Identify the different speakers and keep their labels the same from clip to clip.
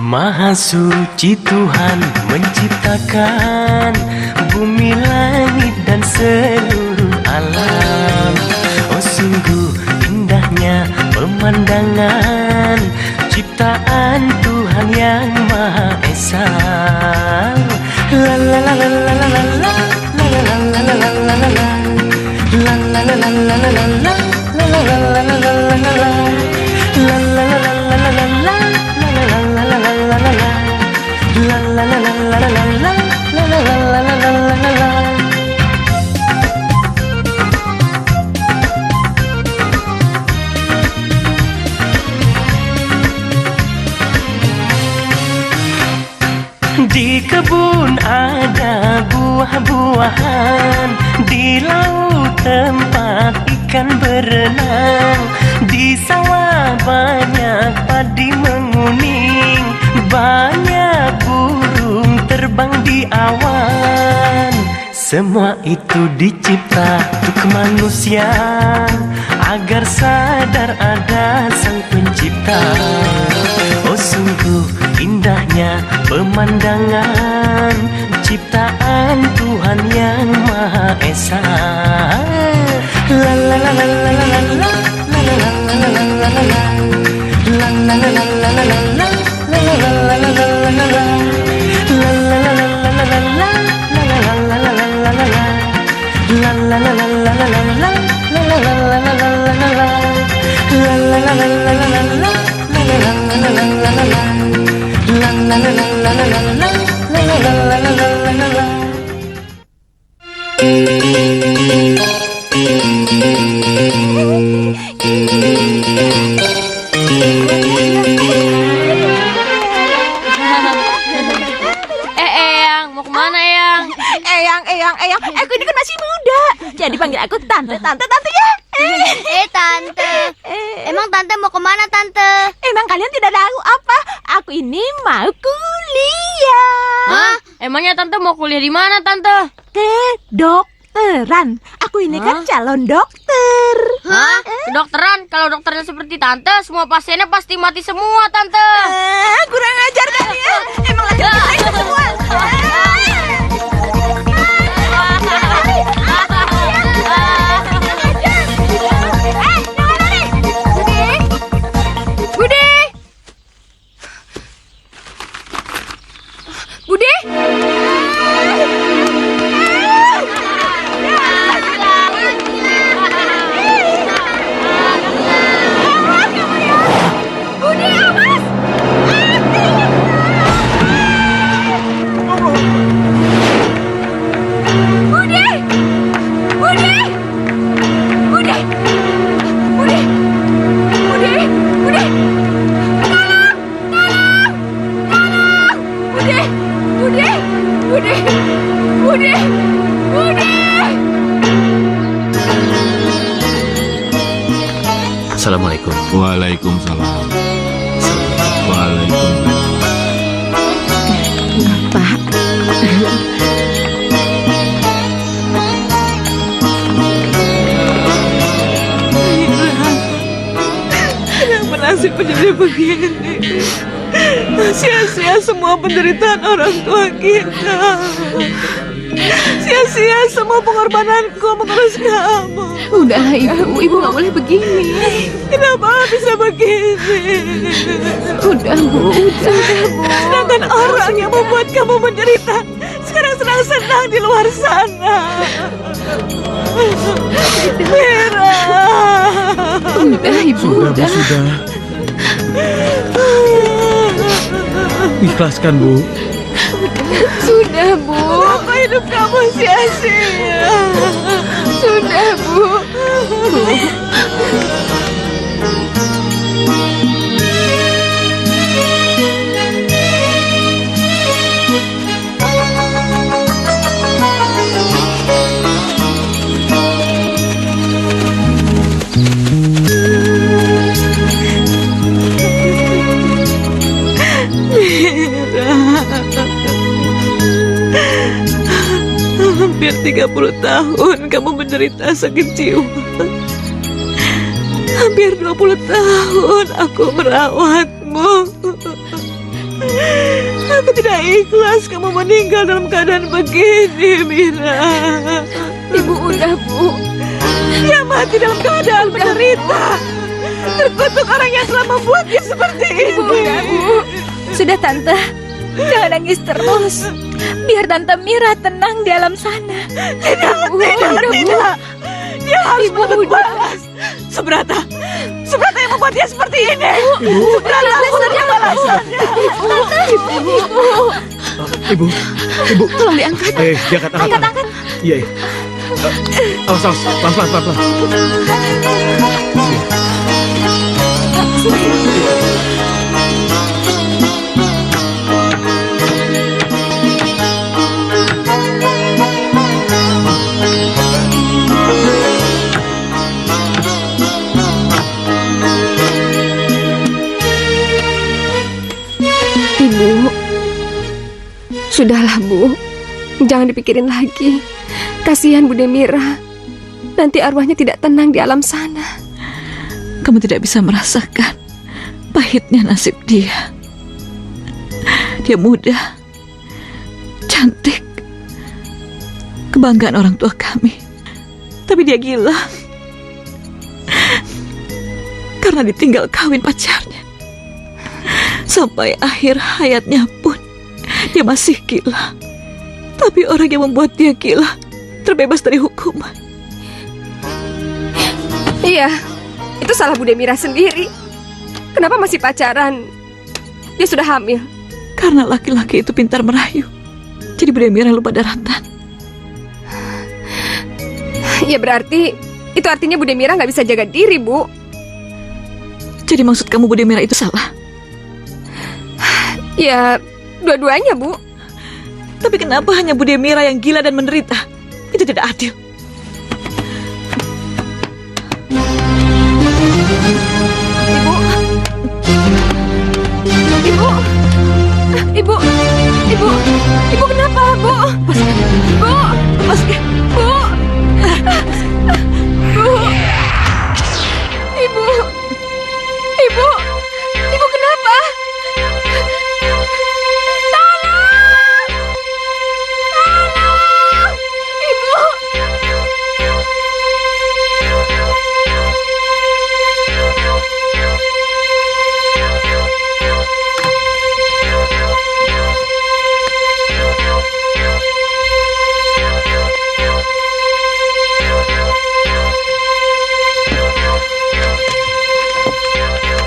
Speaker 1: Maha suci Tuhan menciptakan bumi, langit, dan seluruh alam. Oh sungguh indahnya pemandangan ciptaan Tuhan yang Maha Esa. La la la la la la la la la la la la la la la la. La la la la la la la la la la la la la la la la. La la la la la la la la. Di kebun ada buah-buahan, di laut tempat ikan berenang, di sawah banyak padi menguning, banyak burung terbang di awan. Semua itu dicipta untuk manusia agar sadar ada Sang Pencipta. Oh sungguh indahnya pemandangan ciptaan Tuhan yang Maha Esa. La la la la la la la la la la la la la la la la. La la la la la la la la la la la la la la la la. La la la la la la la la la la la la la la la. La la la la la la la la la la la la la la la. La la la la la la la la la la la la la la. La la la la la la la la la la la la la.
Speaker 2: Eyang, mau kemana Eyang?
Speaker 3: Eyang, aku ini kan masih muda, jadi panggil aku tante ya.
Speaker 2: Tante, emang tante mau kemana tante?
Speaker 3: Emang kalian tidak tahu apa? Aku ini mau kuliah.
Speaker 2: Hah? Emangnya tante mau kuliah di mana tante?
Speaker 3: Kedokteran. Aku ini kan calon dokter.
Speaker 2: Hah? Kedokteran? Kalau dokternya seperti tante, semua pasiennya pasti mati semua tante.
Speaker 3: Kurang ajar kalian. Emang laki-laki itu semua.
Speaker 1: Assalamualaikum.
Speaker 4: Waalaikumsalam. Waalaikumsalam.
Speaker 3: Pak. Kenapa nasib menjadi begini? Sia-sia semua penderitaan orang tua kita. Sia-sia semua pengorbananku mengurus kamu.
Speaker 5: Udahlah ibu nggak boleh begini.
Speaker 3: Kenapa bisa begini?
Speaker 5: Udah bu.
Speaker 3: Sedangkan orang yang membuat kamu menderita sekarang senang-senang di luar sana. Mira.
Speaker 5: Udah ibu.
Speaker 4: Sudah. Ikhlaskan bu.
Speaker 5: Sudah bu.
Speaker 3: Kenapa hidup kamu sia-sia?
Speaker 5: Sudah bu.
Speaker 3: Hampir 30 tahun kamu menderita sakit jiwa. Hampir 20 tahun aku merawatmu. Aku tidak ikhlas kamu meninggal dalam keadaan begini, Mira.
Speaker 5: Ibu udah, Bu.
Speaker 3: Dia mati dalam keadaan menderita. Terkutuk orang yang telah membuatnya seperti
Speaker 5: Ibu
Speaker 3: ini.
Speaker 5: udah, Bu.
Speaker 6: Sudah Tante, jangan nangis terus. Biar Tante Mira tenang di alam sana.
Speaker 3: Tidak. Dia harus menuntut balas. Subrata yang membuat dia seperti ini. Subrata menuntut balasannya.
Speaker 7: Ibu.
Speaker 5: Tolong diangkat.
Speaker 7: Diangkat.
Speaker 6: Angkat.
Speaker 7: Iya. Awas. Pelan.
Speaker 5: Ibu. Sudahlah, Bu. Jangan dipikirin lagi. Kasihan Bude Mira. Nanti arwahnya tidak tenang di alam sana.
Speaker 3: Kamu tidak bisa merasakan pahitnya nasib dia. Dia muda, cantik, kebanggaan orang tua kami. Tapi dia gila karena ditinggal kawin pacarnya. Sampai akhir hayatnya pun dia masih gila. Tapi orang yang membuat dia gila terbebas dari hukuman.
Speaker 5: Iya, itu salah Bude Mira sendiri. Kenapa masih pacaran? Dia sudah hamil.
Speaker 3: Karena laki-laki itu pintar merayu. Jadi Bude Mira lupa daratan.
Speaker 5: Ya berarti itu artinya Bude Mira nggak bisa jaga diri, Bu.
Speaker 3: Jadi maksud kamu Bude Mira itu salah?
Speaker 5: Ya, dua-duanya, Bu.
Speaker 3: Tapi kenapa hanya Bude Mira yang gila dan menderita? Itu tidak adil.
Speaker 5: Ibu kenapa, Bu? Bu, Ibu kenapa? Tolong, Ibu.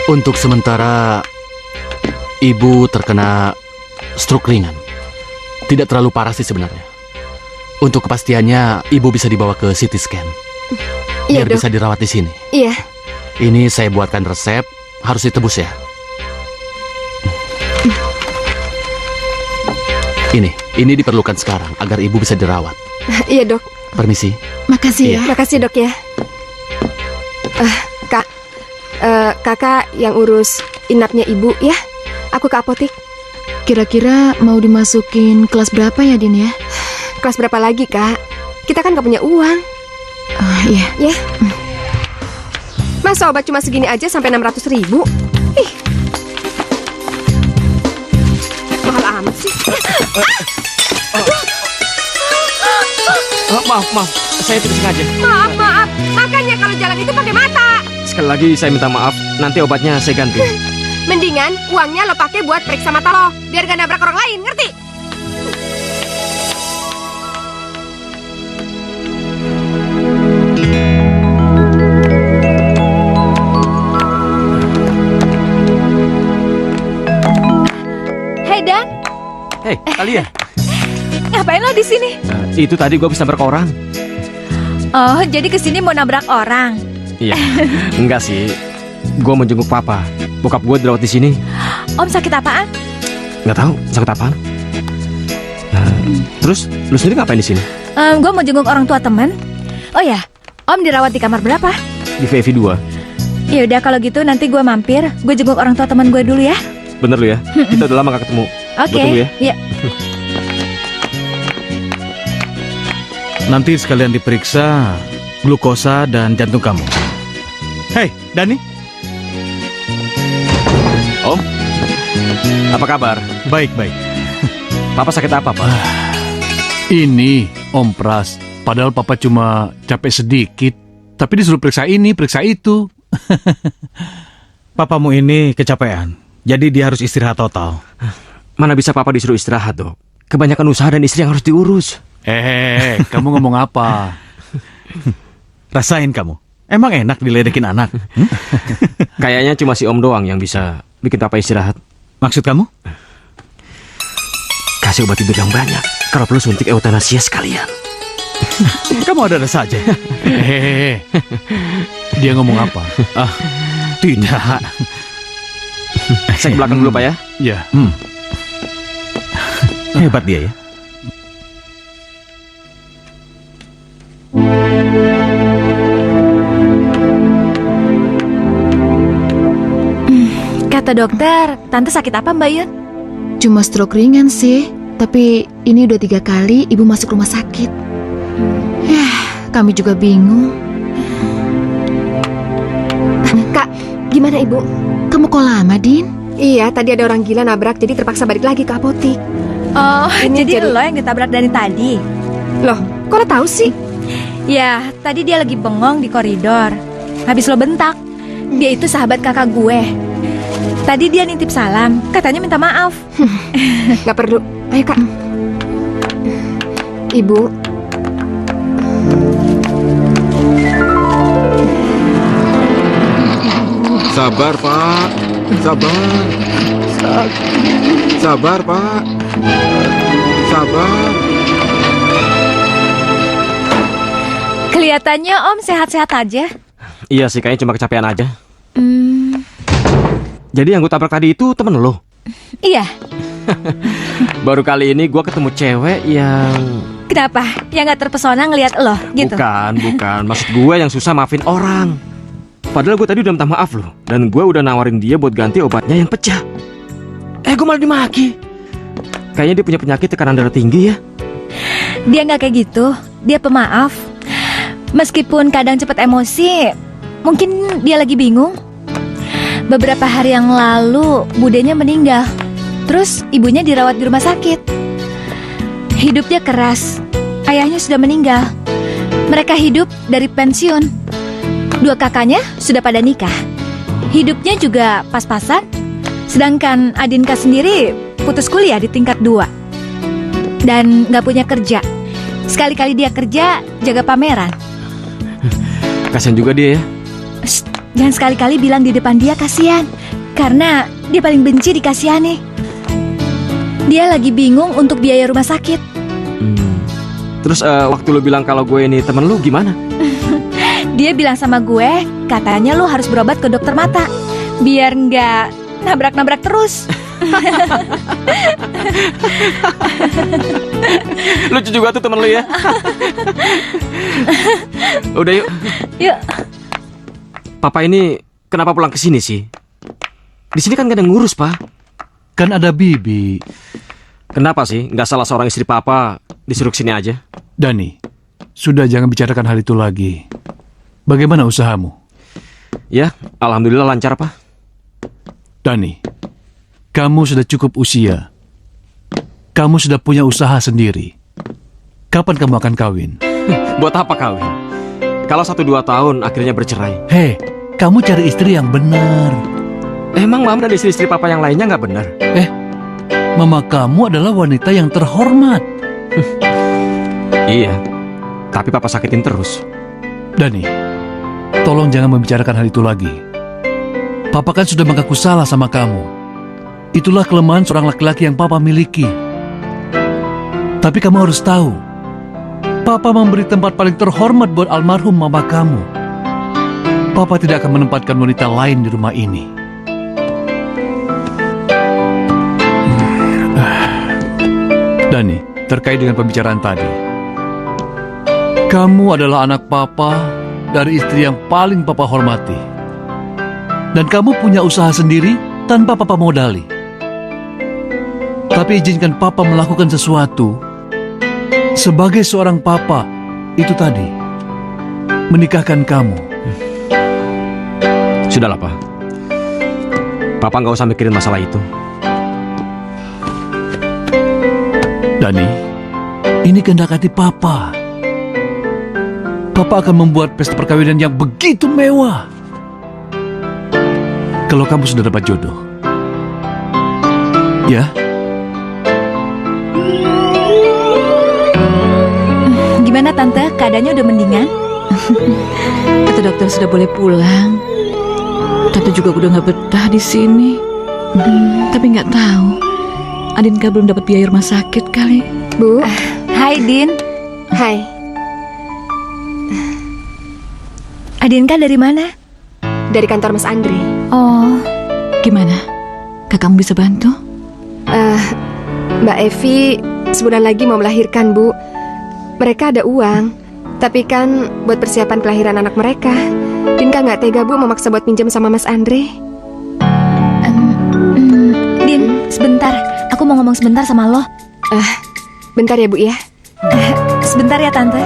Speaker 8: Untuk sementara, ibu terkena stroke ringan. Tidak terlalu parah sih sebenarnya. Untuk kepastiannya, ibu bisa dibawa ke CT scan.
Speaker 5: Iya,
Speaker 8: Biar
Speaker 5: Dok.
Speaker 8: bisa dirawat di sini.
Speaker 5: Iya.
Speaker 8: Ini saya buatkan resep, harus ditebus ya. Ini diperlukan sekarang agar ibu bisa dirawat.
Speaker 5: Iya, Dok.
Speaker 8: Permisi.
Speaker 5: Makasih ya. Makasih, Dok ya. Kak, kakak yang urus inapnya ibu ya. Aku ke apotek.
Speaker 6: Kira-kira mau dimasukin kelas berapa ya, Din ya?
Speaker 5: Kelas berapa lagi, Kak? Kita kan gak punya uang.
Speaker 6: Oh, iya.
Speaker 5: Ya. Masa obat cuma segini aja sampai 600.000? Ih. Mahal amat sih.
Speaker 7: Maaf. Saya tidak sengaja.
Speaker 5: Maaf. Makanya kalau jalan itu pakai mata.
Speaker 7: Sekali lagi saya minta maaf. Nanti obatnya saya ganti.
Speaker 5: Mendingan uangnya lo pakai buat periksa mata lo, biar gak nabrak orang lain, ngerti?
Speaker 6: Hai Dan,
Speaker 7: Hei, Alia.
Speaker 6: ngapain lo di sini?
Speaker 7: Itu tadi gue bisa nabrak orang.
Speaker 6: Oh, jadi kesini mau nabrak orang?
Speaker 7: Iya. Enggak sih. Gue mau jenguk papa. Bokap gue dirawat di sini.
Speaker 6: Om sakit apaan?
Speaker 7: Nggak tahu sakit apaan. Terus lu sendiri ngapain di sini?
Speaker 6: Gue mau jenguk orang tua temen. Oh ya, Om dirawat di kamar berapa?
Speaker 7: Di VV 2.
Speaker 6: Ya udah kalau gitu nanti gue mampir. Gue jenguk orang tua teman gue dulu ya.
Speaker 7: Bener lu ya? Kita udah lama gak ketemu.
Speaker 6: Oke.
Speaker 7: Gua tunggu ya.
Speaker 6: Iya.
Speaker 4: Nanti sekalian diperiksa glukosa dan jantung kamu. Hei, Dani.
Speaker 7: Om, apa kabar?
Speaker 4: Baik.
Speaker 7: Papa sakit apa, Pak?
Speaker 4: Ini Om Pras. Padahal Papa cuma capek sedikit. Tapi disuruh periksa ini, periksa itu.
Speaker 9: Papamu ini kecapean, jadi dia harus istirahat total.
Speaker 7: Mana bisa Papa disuruh istirahat, Dok? Kebanyakan usaha dan istri yang harus diurus.
Speaker 4: Kamu ngomong apa?
Speaker 9: Rasain kamu. Emang enak diledekin anak?
Speaker 7: Kayaknya cuma si Om doang yang bisa bikin Papa istirahat.
Speaker 9: Maksud kamu?
Speaker 7: Kasih obat tidur yang banyak. Kalau perlu suntik eutanasia sekalian.
Speaker 9: Kamu ada saja.
Speaker 4: Dia ngomong apa?
Speaker 9: Tidak.
Speaker 7: Saya ke belakang dulu, Pak ya.
Speaker 4: Ya.
Speaker 9: Hebat dia ya.
Speaker 6: Kata dokter, Tante sakit apa Mbak Yun?
Speaker 10: Cuma stroke ringan sih, tapi ini udah 3 kali ibu masuk rumah sakit. Kami juga bingung.
Speaker 5: Kak, gimana ibu?
Speaker 10: Kamu kok lama, Din?
Speaker 5: Iya, tadi ada orang gila nabrak, jadi terpaksa balik lagi ke apotik.
Speaker 6: Oh,
Speaker 5: Ini
Speaker 6: jadi
Speaker 5: jadi-
Speaker 6: lo yang ditabrak dari tadi?
Speaker 5: Loh, kok lo tahu sih?
Speaker 6: Ya, tadi dia lagi bengong di koridor. Habis lo bentak. Dia itu sahabat kakak gue. Tadi dia nitip salam, katanya minta maaf.
Speaker 5: Gak perlu. Ayo kak. Ibu,
Speaker 11: Sabar, Pak. Sabar. Sabar, Pak. Sabar.
Speaker 6: Kelihatannya Om sehat-sehat aja.
Speaker 7: Iya sih, kayaknya cuma kecapean aja.
Speaker 6: Hmm,
Speaker 7: Jadi yang gue tabrak tadi itu temen lo?
Speaker 6: iya.
Speaker 7: Baru kali ini gue ketemu cewek yang...
Speaker 6: Kenapa? Yang gak terpesona ngelihat lo gitu?
Speaker 7: Bukan. Maksud gue yang susah maafin orang. Padahal gue tadi udah minta maaf loh. Dan gue udah nawarin dia buat ganti obatnya yang pecah. Gue malah dimaki. Kayaknya dia punya penyakit tekanan darah tinggi ya.
Speaker 6: Dia gak kayak gitu. Dia pemaaf. Meskipun kadang cepat emosi, mungkin dia lagi bingung. Beberapa hari yang lalu, budenya meninggal. Terus ibunya dirawat di rumah sakit. Hidupnya keras. Ayahnya sudah meninggal. Mereka hidup dari pensiun. 2 kakaknya sudah pada nikah. Hidupnya juga pas-pasan. Sedangkan Adinka sendiri putus kuliah di tingkat 2. Dan gak punya kerja. Sekali-kali dia kerja, jaga pameran.
Speaker 7: Kasian juga dia ya.
Speaker 6: Shh, jangan sekali-kali bilang di depan dia kasihan. Karena dia paling benci dikasihani. Dia lagi bingung untuk biaya rumah sakit.
Speaker 7: Terus waktu lu bilang kalau gue ini temen lu gimana?
Speaker 6: Dia bilang sama gue, katanya lu harus berobat ke dokter mata. Biar nggak nabrak-nabrak terus.
Speaker 7: Lucu juga tuh temen lu ya. Udah yuk.
Speaker 6: Yuk.
Speaker 7: Papa ini kenapa pulang ke sini sih? Di sini kan gak ada yang ngurus, Pak.
Speaker 4: Kan ada Bibi.
Speaker 7: Kenapa sih nggak salah seorang istri Papa disuruh ke sini aja?
Speaker 4: Dani, sudah jangan bicarakan hal itu lagi. Bagaimana usahamu?
Speaker 7: Ya, alhamdulillah lancar, Pak.
Speaker 4: Dani, kamu sudah cukup usia. Kamu sudah punya usaha sendiri. Kapan kamu akan kawin?
Speaker 7: Buat apa kawin? Kalau 1-2 tahun akhirnya bercerai.
Speaker 4: Hei, kamu cari istri yang benar.
Speaker 7: Emang Mama dan istri-istri Papa yang lainnya nggak benar?
Speaker 4: Mama kamu adalah wanita yang terhormat.
Speaker 7: Iya, tapi Papa sakitin terus.
Speaker 4: Dani, tolong jangan membicarakan hal itu lagi. Papa kan sudah mengaku salah sama kamu. Itulah kelemahan seorang laki-laki yang Papa miliki. Tapi kamu harus tahu, Papa memberi tempat paling terhormat buat almarhum mama kamu. Papa tidak akan menempatkan wanita lain di rumah ini. Dani, terkait dengan pembicaraan tadi, kamu adalah anak Papa dari istri yang paling Papa hormati. Dan kamu punya usaha sendiri tanpa Papa modali. Tapi izinkan Papa melakukan sesuatu sebagai seorang Papa, itu tadi, menikahkan kamu.
Speaker 7: Sudahlah, Pak. Papa nggak usah mikirin masalah itu.
Speaker 4: Dani, ini kehendak hati Papa. Papa akan membuat pesta perkawinan yang begitu mewah. Kalau kamu sudah dapat jodoh. Ya?
Speaker 6: Gimana Tante? Keadaannya udah mendingan?
Speaker 3: Kata dokter sudah boleh pulang. Tante juga udah nggak betah di sini. Tapi nggak tahu, Adinka belum dapat biaya rumah sakit kali.
Speaker 5: Bu.
Speaker 6: Hai Din.
Speaker 5: Hai.
Speaker 6: Adinka dari mana?
Speaker 5: Dari kantor Mas Andre.
Speaker 6: Oh,
Speaker 3: Gimana? Kakakmu bisa bantu?
Speaker 5: Mbak Evi sebulan lagi mau melahirkan, Bu. Mereka ada uang, tapi kan buat persiapan kelahiran anak mereka. Dinka nggak tega, Bu, memaksa buat pinjam sama Mas Andre.
Speaker 6: Din, sebentar. Aku mau ngomong sebentar sama lo.
Speaker 5: Bentar ya, Bu ya.
Speaker 6: Sebentar ya Tante.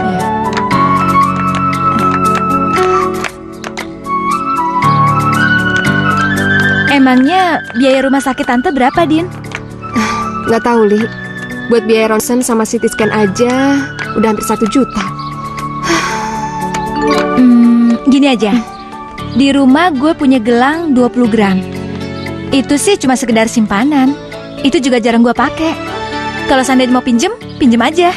Speaker 6: Emangnya biaya rumah sakit Tante berapa, Din?
Speaker 5: Nggak tahu, Li. Buat biaya ronsen sama CT scan aja udah hampir 1 juta.
Speaker 6: Gini aja. Di rumah gue punya gelang 20 gram. Itu sih cuma sekedar simpanan. Itu juga jarang gue pakai. Kalau seandainya mau pinjem aja.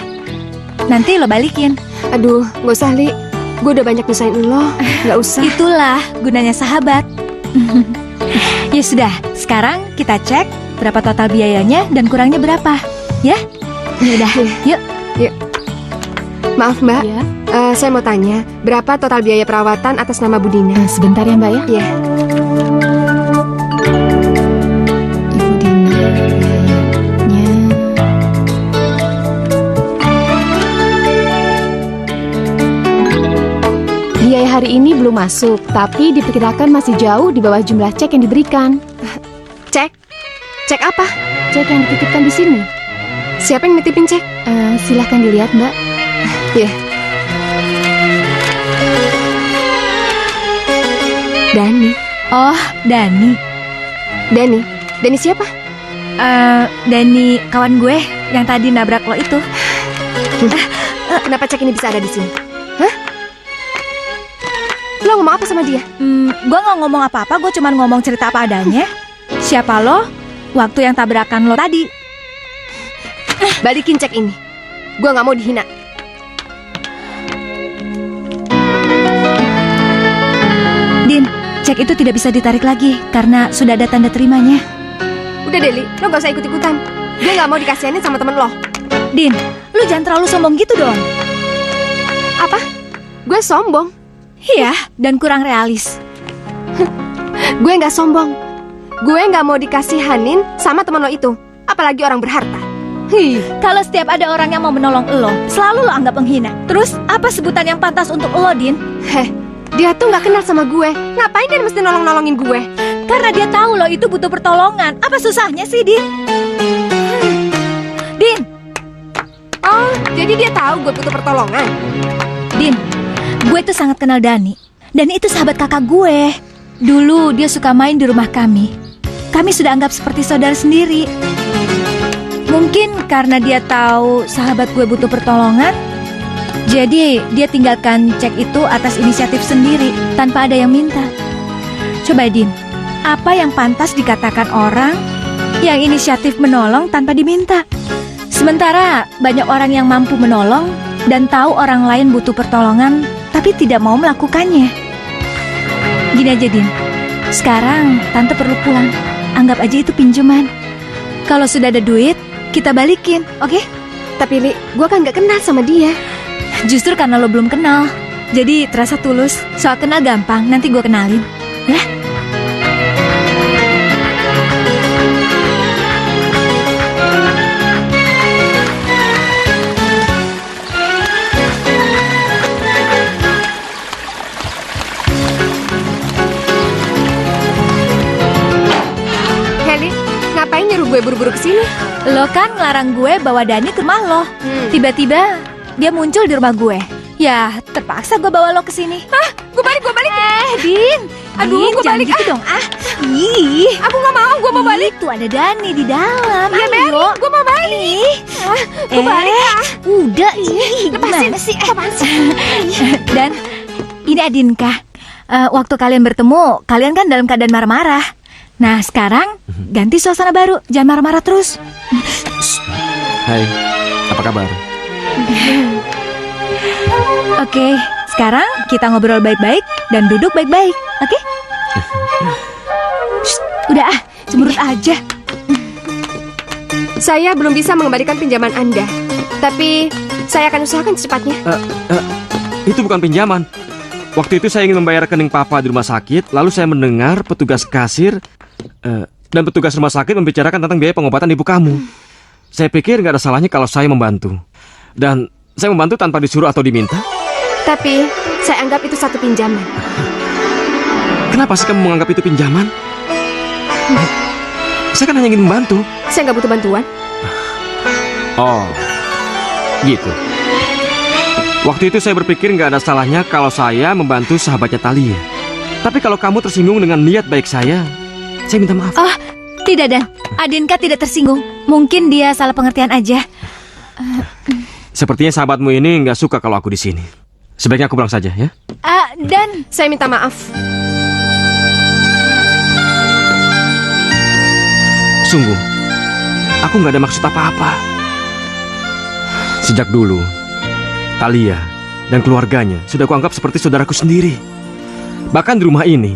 Speaker 6: Nanti lo balikin.
Speaker 5: Aduh, nggak usah, Li. Gue udah banyak nyusahin lo. Nggak usah.
Speaker 6: Itulah gunanya sahabat. Ya sudah, sekarang kita cek berapa total biayanya dan kurangnya berapa. Ya? Yaudah, yuk.
Speaker 5: Maaf, Mbak. Saya mau tanya, berapa total biaya perawatan atas nama Bu Dina?
Speaker 10: Sebentar ya Mbak ya.
Speaker 5: Iya.
Speaker 10: Ibu Dina biayanya. Biaya hari ini belum masuk, tapi diperkirakan masih jauh di bawah jumlah cek yang diberikan.
Speaker 5: Cek? Cek apa?
Speaker 10: Cek yang dititipkan di sini.
Speaker 5: Siapa yang nitipin cek?
Speaker 10: Silahkan dilihat Mbak.
Speaker 5: Iya. Dani.
Speaker 6: Oh, Dani.
Speaker 5: Dani siapa?
Speaker 6: Dani kawan gue yang tadi nabrak lo itu.
Speaker 5: Kenapa cek ini bisa ada di sini? Hah? Lo ngomong apa sama dia?
Speaker 6: Gue nggak ngomong apa-apa, gue cuma ngomong cerita apa adanya. Siapa lo? Waktu yang tabrakan lo tadi.
Speaker 5: Balikin cek ini. Gue nggak mau dihina.
Speaker 6: Din, cek itu tidak bisa ditarik lagi karena sudah ada tanda terimanya.
Speaker 5: Udah Deli, lo gak usah ikut-ikutan. Gue gak mau dikasihanin sama temen lo.
Speaker 6: Din, lu jangan terlalu sombong gitu dong.
Speaker 5: Apa? Gue sombong?
Speaker 6: Iya, dan kurang realis.
Speaker 5: Gue gak sombong. Gue gak mau dikasihanin sama temen lo itu. Apalagi orang berharta.
Speaker 6: Kalau setiap ada orang yang mau menolong lo, selalu lo anggap menghina. Terus, apa sebutan yang pantas untuk lo, Din?
Speaker 5: Dia tuh gak kenal sama gue. Ngapain dia mesti nolongin gue?
Speaker 6: Karena dia tahu lo itu butuh pertolongan. Apa susahnya sih, Din? Din!
Speaker 5: Oh, jadi dia tahu gue butuh pertolongan.
Speaker 6: Din, gue tuh sangat kenal Dani. Dani itu sahabat kakak gue. Dulu dia suka main di rumah kami. Kami sudah anggap seperti saudara sendiri. Mungkin karena dia tahu sahabat gue butuh pertolongan, jadi dia tinggalkan cek itu atas inisiatif sendiri tanpa ada yang minta. Coba Din, apa yang pantas dikatakan orang yang inisiatif menolong tanpa diminta? Sementara banyak orang yang mampu menolong dan tahu orang lain butuh pertolongan tapi tidak mau melakukannya. Gini aja Din, sekarang Tante perlu pulang. Anggap aja itu pinjaman. Kalau sudah ada duit, kita balikin, oke?
Speaker 5: Tapi Li, gue kan gak kenal sama dia.
Speaker 6: Justru karena lo belum kenal, jadi terasa tulus. Soal kenal gampang, nanti gue kenalin, ya?
Speaker 5: Heli, ngapain nyuruh gue buru-buru kesini?
Speaker 6: Lo kan ngelarang gue bawa Dani ke rumah lo. Tiba-tiba dia muncul di rumah gue. Ya, terpaksa gue bawa lo ke sini.
Speaker 5: Hah? Gue balik.
Speaker 6: Din,
Speaker 5: Aduh, gue
Speaker 6: jangan
Speaker 5: balik
Speaker 6: gitu dong. Ih.
Speaker 5: Aku nggak mau, gue mau balik.
Speaker 6: Itu ada Dani di dalam.
Speaker 5: Ya, Mary,
Speaker 6: Ayo.
Speaker 5: gue mau balik. Gue balik.
Speaker 6: Udah,
Speaker 5: Lepasin.
Speaker 6: gimana sih?
Speaker 5: Apaan sih?
Speaker 6: Dan ini Adinka. Waktu kalian bertemu, kalian kan dalam keadaan marah-marah. Nah, sekarang ganti suasana baru. Jangan marah-marah terus.
Speaker 7: Hai, apa kabar?
Speaker 6: Oke, sekarang kita ngobrol baik-baik dan duduk baik-baik. Oke? Shh, udah cemberut aja.
Speaker 5: Saya belum bisa mengembalikan pinjaman Anda, tapi saya akan usahakan secepatnya.
Speaker 7: Itu bukan pinjaman. Waktu itu saya ingin membayar rekening papa di rumah sakit, lalu saya mendengar petugas kasir dan petugas rumah sakit membicarakan tentang biaya pengobatan ibu kamu. Saya pikir nggak ada salahnya kalau saya membantu. Dan saya membantu tanpa disuruh atau diminta.
Speaker 5: Tapi saya anggap itu satu pinjaman.
Speaker 7: Kenapa sih kamu menganggap itu pinjaman? Saya kan hanya ingin membantu.
Speaker 5: Saya nggak butuh bantuan.
Speaker 7: Oh, gitu. Waktu itu saya berpikir nggak ada salahnya kalau saya membantu sahabatnya Thalia. Tapi kalau kamu tersinggung dengan niat baik saya minta maaf.
Speaker 6: Oh, tidak, Dan. Adinka tidak tersinggung. Mungkin dia salah pengertian aja.
Speaker 7: Sepertinya sahabatmu ini nggak suka kalau aku di sini. Sebaiknya aku pulang saja, ya?
Speaker 6: Dan
Speaker 5: saya minta maaf.
Speaker 7: Sungguh, aku nggak ada maksud apa-apa. Sejak dulu, Thalia dan keluarganya sudah kuanggap seperti saudaraku sendiri. Bahkan di rumah ini,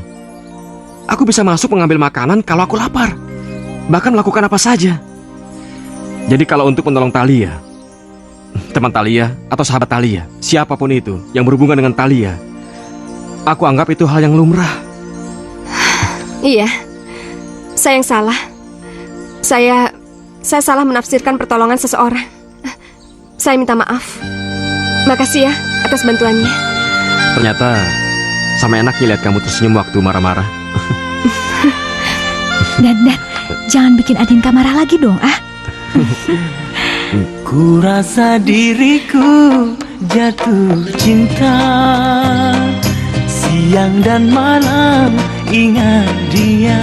Speaker 7: aku bisa masuk mengambil makanan kalau aku lapar. Bahkan melakukan apa saja. Jadi kalau untuk menolong Thalia, teman Thalia atau sahabat Thalia, siapapun itu yang berhubungan dengan Thalia, aku anggap itu hal yang lumrah.
Speaker 5: Iya, saya yang salah. Saya salah menafsirkan pertolongan seseorang. Saya minta maaf. Makasih ya atas bantuannya.
Speaker 7: Ternyata sama enak lihat kamu tersenyum waktu marah-marah.
Speaker 6: Dan jangan bikin Adinka marah lagi dong,
Speaker 1: Ku rasa diriku jatuh cinta, siang dan malam ingat dia.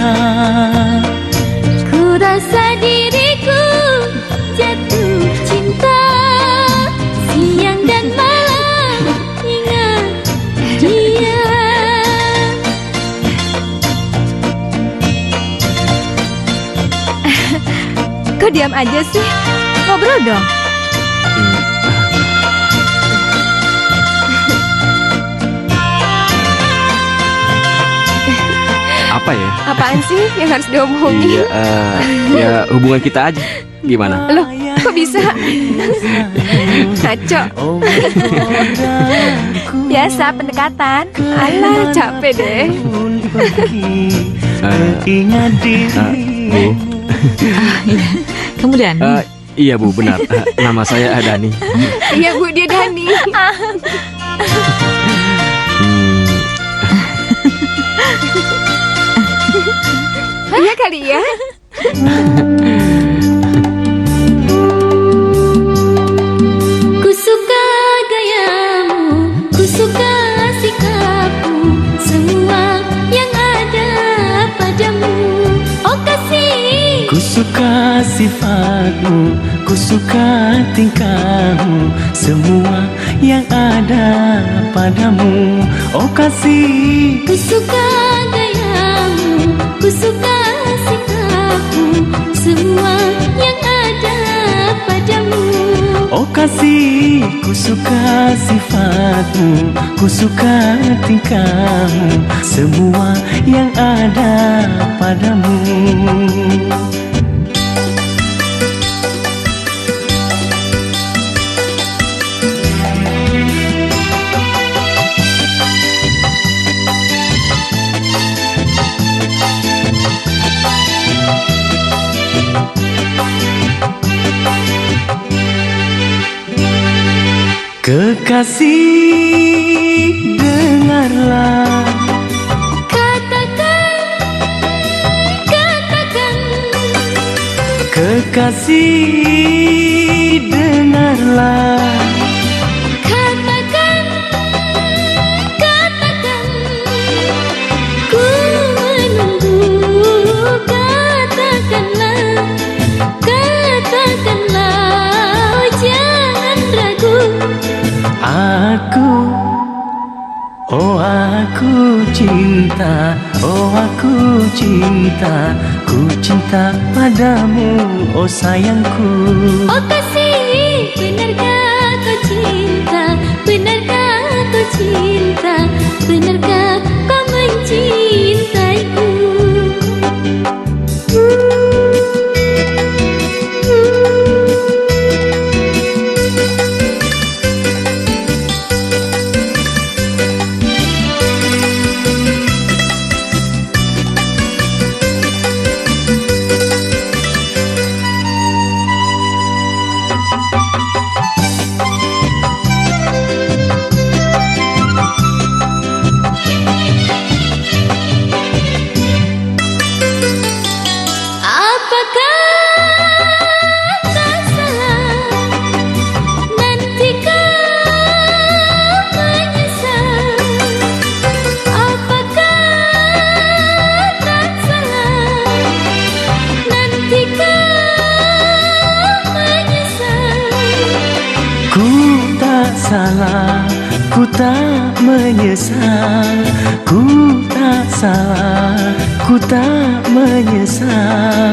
Speaker 12: Ku rasa diriku jatuh cinta, siang dan malam ingat dia.
Speaker 6: Kok diam aja sih? Ngobrol dong.
Speaker 7: Apa ya?
Speaker 5: Apaan sih yang harus diomongin?
Speaker 7: Ya hubungan kita aja. Gimana?
Speaker 5: Loh, kok bisa? Ngaco.
Speaker 6: Biasa pendekatan.
Speaker 5: Alah, capek deh.
Speaker 1: Ingat diri.
Speaker 7: Bu.
Speaker 3: Kamu Dani?
Speaker 7: Iya Bu, benar. Nama saya Dani.
Speaker 5: Iya Bu, dia Dani. Iya kali ya.
Speaker 12: Ku suka gayamu, ku suka sikapmu, semua yang ada padamu. Oh kasih.
Speaker 1: Ku suka sifatmu, ku suka tingkahmu, semua yang ada padamu. Oh kasih.
Speaker 12: Ku suka gayamu, ku suka sikapmu, semua yang ada padamu.
Speaker 1: Oh kasih, ku suka sifatmu, ku suka tingkahmu, semua yang ada padamu. Kekasih, dengarlah.
Speaker 12: Katakan.
Speaker 1: Kekasih, dengarlah.
Speaker 12: Katakan. Ku
Speaker 1: cinta, oh aku cinta, ku cinta padamu, oh sayangku.
Speaker 12: Oh kasih, benarkah kau cinta? Benarkah kau cinta? Benarkah kau mencintaiku?
Speaker 1: Salah, ku tak menyesal, ku tak salah, ku tak menyesal.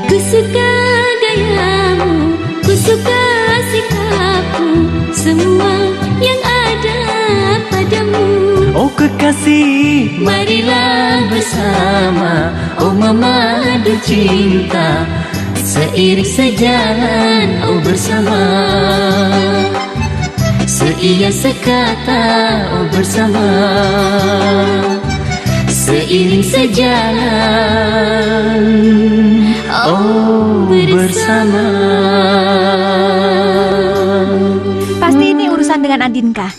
Speaker 12: Ku suka gayamu, ku suka sikapmu, semua yang ada padamu.
Speaker 1: Oh kekasih, marilah bersama, oh memadu cinta, seiring sejalan, oh bersama, seia sekata, oh bersama, seiring sejalan, oh bersama.
Speaker 6: Pasti ini urusan dengan Adinka.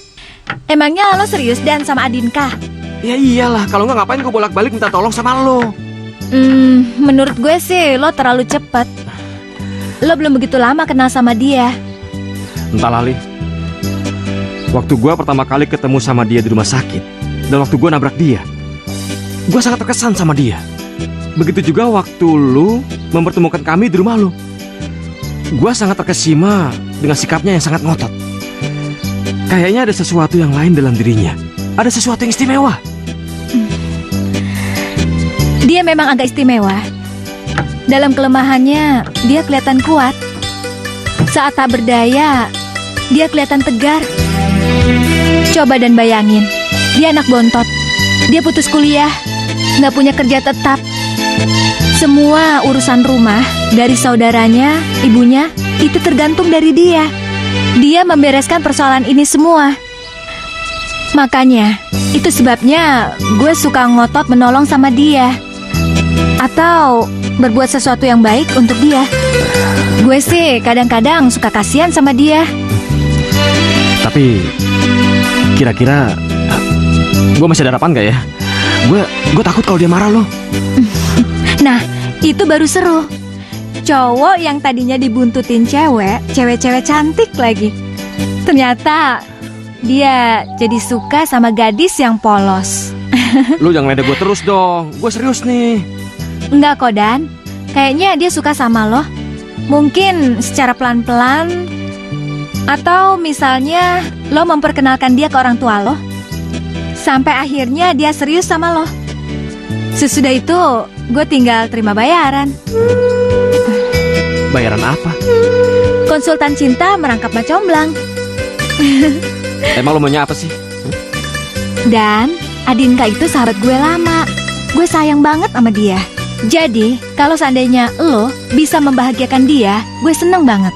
Speaker 6: Emangnya lo serius Dan sama Adinka?
Speaker 7: Ya iyalah, kalau nggak ngapain gue bolak-balik minta tolong sama lo.
Speaker 6: Menurut gue sih lo terlalu cepat. Lo belum begitu lama kenal sama dia.
Speaker 7: Entahlah, Li. Waktu gue pertama kali ketemu sama dia di rumah sakit, dan waktu gue nabrak dia, gue sangat terkesan sama dia. Begitu juga waktu lu mempertemukan kami di rumah lu. Gue sangat terkesima dengan sikapnya yang sangat ngotot. Kayaknya ada sesuatu yang lain dalam dirinya. Ada sesuatu yang istimewa.
Speaker 6: Dia memang agak istimewa. Dalam kelemahannya, dia kelihatan kuat. Saat tak berdaya, dia kelihatan tegar. Coba dan bayangin, dia anak bontot. Dia putus kuliah, nggak punya kerja tetap. Semua urusan rumah, dari saudaranya, ibunya, itu tergantung dari dia. Dia membereskan persoalan ini semua. Makanya, itu sebabnya gue suka ngotot menolong sama dia. Atau berbuat sesuatu yang baik untuk dia. Gue sih kadang-kadang suka kasihan sama dia.
Speaker 7: Tapi kira-kira gue masih ada harapan gak ya? Gue takut kalau dia marah loh.
Speaker 6: Nah, itu baru seru. Cowok yang tadinya dibuntutin cewek-cewek cantik lagi. Ternyata dia jadi suka sama gadis yang polos.
Speaker 7: Lu jangan ledek gue terus dong. Gue serius nih.
Speaker 6: Enggak kok Dan, kayaknya dia suka sama lo. Mungkin secara pelan-pelan. Atau misalnya lo memperkenalkan dia ke orang tua lo, sampai akhirnya dia serius sama lo. Sesudah itu gue tinggal terima bayaran.
Speaker 7: Bayaran apa?
Speaker 6: Konsultan cinta merangkap macomblang.
Speaker 7: Emang lo maunya apa sih?
Speaker 6: Dan Adinka itu sahabat gue lama. Gue sayang banget sama dia. Jadi, kalau seandainya lo bisa membahagiakan dia, gue seneng banget.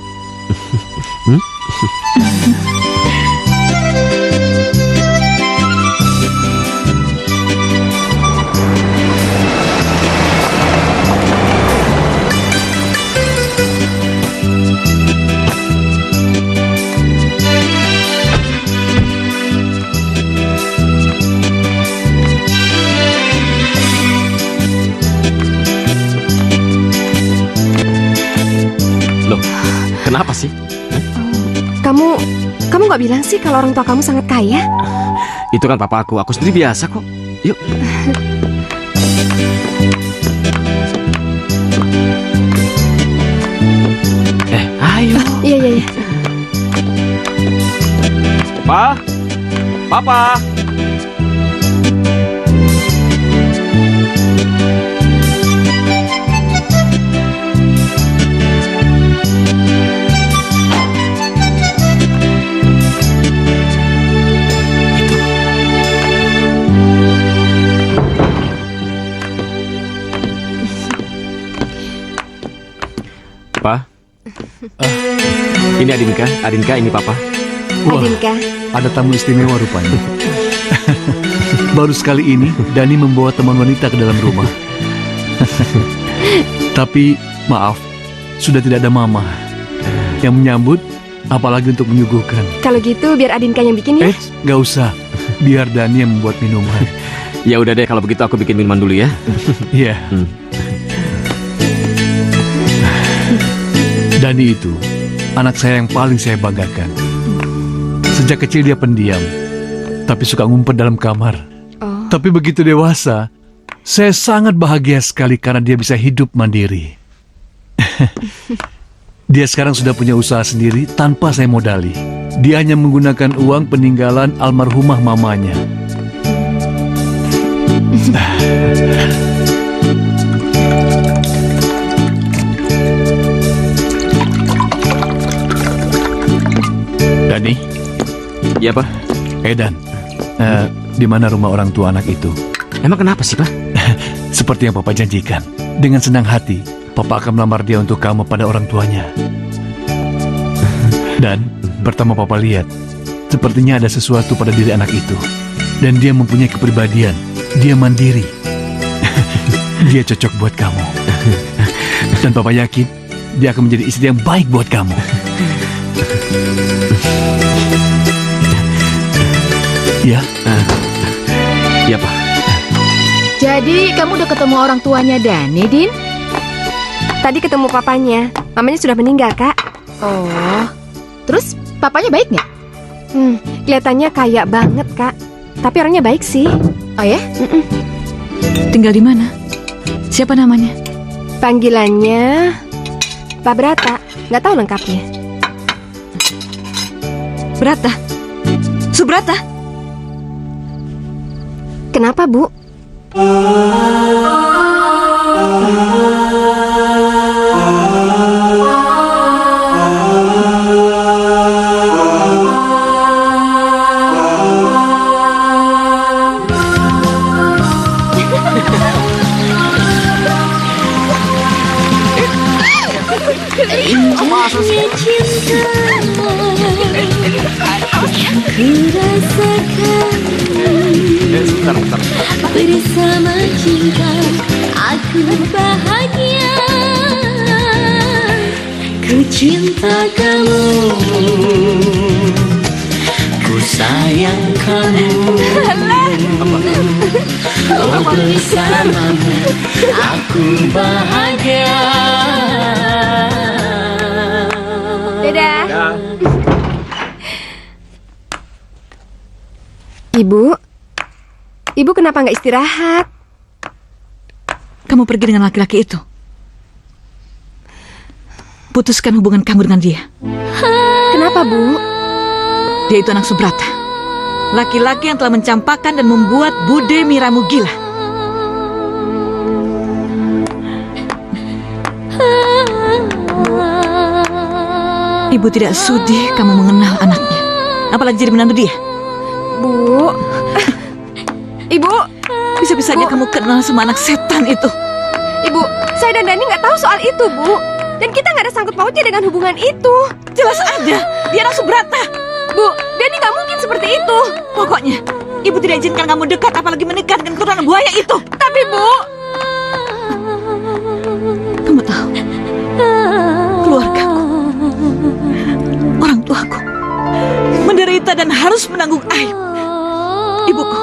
Speaker 7: Loh, kenapa sih?
Speaker 5: Kamu nggak bilang sih kalau orang tua kamu sangat kaya?
Speaker 7: Itu kan papa aku sendiri biasa kok. Yuk. Ayo.
Speaker 5: Iya.
Speaker 7: Pa? Papa. Pa. Ini Adinka, Adinka ini Papa.
Speaker 4: Wah,
Speaker 5: Adinka.
Speaker 4: ada tamu istimewa rupanya. Baru sekali ini Dani membawa teman wanita ke dalam rumah. Tapi maaf, sudah tidak ada mama yang menyambut, apalagi untuk menyuguhkan.
Speaker 5: Kalau gitu biar Adinka yang bikin ya.
Speaker 4: Nggak usah, biar Dani yang membuat minuman.
Speaker 7: Ya udah deh, kalau begitu aku bikin minuman dulu ya.
Speaker 4: Iya. Dani itu anak saya yang paling saya banggakan. Sejak kecil dia pendiam, tapi suka ngumpet dalam kamar. Tapi begitu dewasa, saya sangat bahagia sekali karena dia bisa hidup mandiri. Dia sekarang sudah punya usaha sendiri tanpa saya modali. Dia hanya menggunakan uang peninggalan almarhumah mamanya. Dani?
Speaker 7: Ya, Pak.
Speaker 4: Dan, di mana rumah orang tua anak itu?
Speaker 7: Emang kenapa sih, Pak?
Speaker 4: Seperti yang Papa janjikan, dengan senang hati, Papa akan melamar dia untuk kamu pada orang tuanya. Dan, pertama Papa lihat, sepertinya ada sesuatu pada diri anak itu. Dan dia mempunyai kepribadian, dia mandiri. Dia cocok buat kamu. Dan Papa yakin, dia akan menjadi istri yang baik buat kamu. Ya,
Speaker 7: ya Pak.
Speaker 10: Jadi kamu udah ketemu orang tuanya Dani, Din?
Speaker 5: Tadi ketemu papanya. Mamanya sudah meninggal, Kak.
Speaker 10: Oh, terus papanya baik nggak?
Speaker 5: Kelihatannya kaya banget, Kak. Tapi orangnya baik sih.
Speaker 10: Oh ya?
Speaker 3: Tinggal di mana? Siapa namanya?
Speaker 5: Panggilannya Pak Brata. Nggak tahu lengkapnya.
Speaker 3: Brata? Subrata?
Speaker 5: Kenapa, Bu?
Speaker 12: Bersama cinta aku bahagia. Ku cinta kamu, ku sayang kamu. Oh, bersamamu aku bahagia.
Speaker 5: Dadah. Ibu kenapa nggak istirahat?
Speaker 3: Kamu pergi dengan laki-laki itu. Putuskan hubungan kamu dengan dia.
Speaker 5: Kenapa, Bu?
Speaker 3: Dia itu anak Subrata. Laki-laki yang telah mencampakkan dan membuat Bude Miramu gila. Ibu tidak sudi kamu mengenal anaknya. Apalagi jadi menantu dia.
Speaker 5: Bu. Ibu.
Speaker 3: Bisa-bisanya kamu kenal sama anak setan itu.
Speaker 5: Ibu, saya dan Dani nggak tahu soal itu, Bu. Dan kita nggak ada sangkut pautnya dengan hubungan itu.
Speaker 3: Jelas ada. Dia anak Subrata.
Speaker 5: Bu, Dani nggak mungkin seperti itu.
Speaker 3: Pokoknya, Ibu tidak izinkan kamu dekat, apalagi menikah dengan keturunan buaya itu.
Speaker 5: Tapi, Bu.
Speaker 3: Kamu tahu, keluargaku, orang tuaku, menderita dan harus menanggung aib. Ibuku,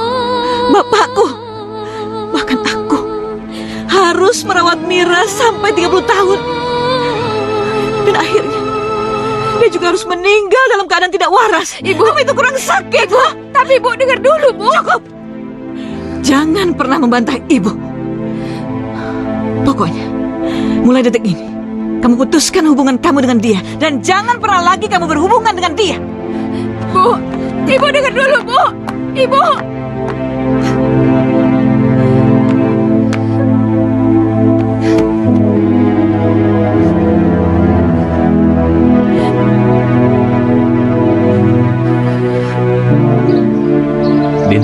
Speaker 3: bapakku, bahkan aku harus merawat Mira sampai 30 tahun. Dan akhirnya dia juga harus meninggal dalam keadaan tidak waras.
Speaker 5: Ibu,
Speaker 3: kamu itu kurang sakit, Bu.
Speaker 5: Tapi Bu, dengar dulu, Bu.
Speaker 3: Cukup. Jangan pernah membantah Ibu. Pokoknya, mulai detik ini, kamu putuskan hubungan kamu dengan dia. Dan jangan pernah lagi kamu berhubungan dengan dia.
Speaker 5: Bu, Ibu dengar dulu, Bu. Ibu!
Speaker 7: Din,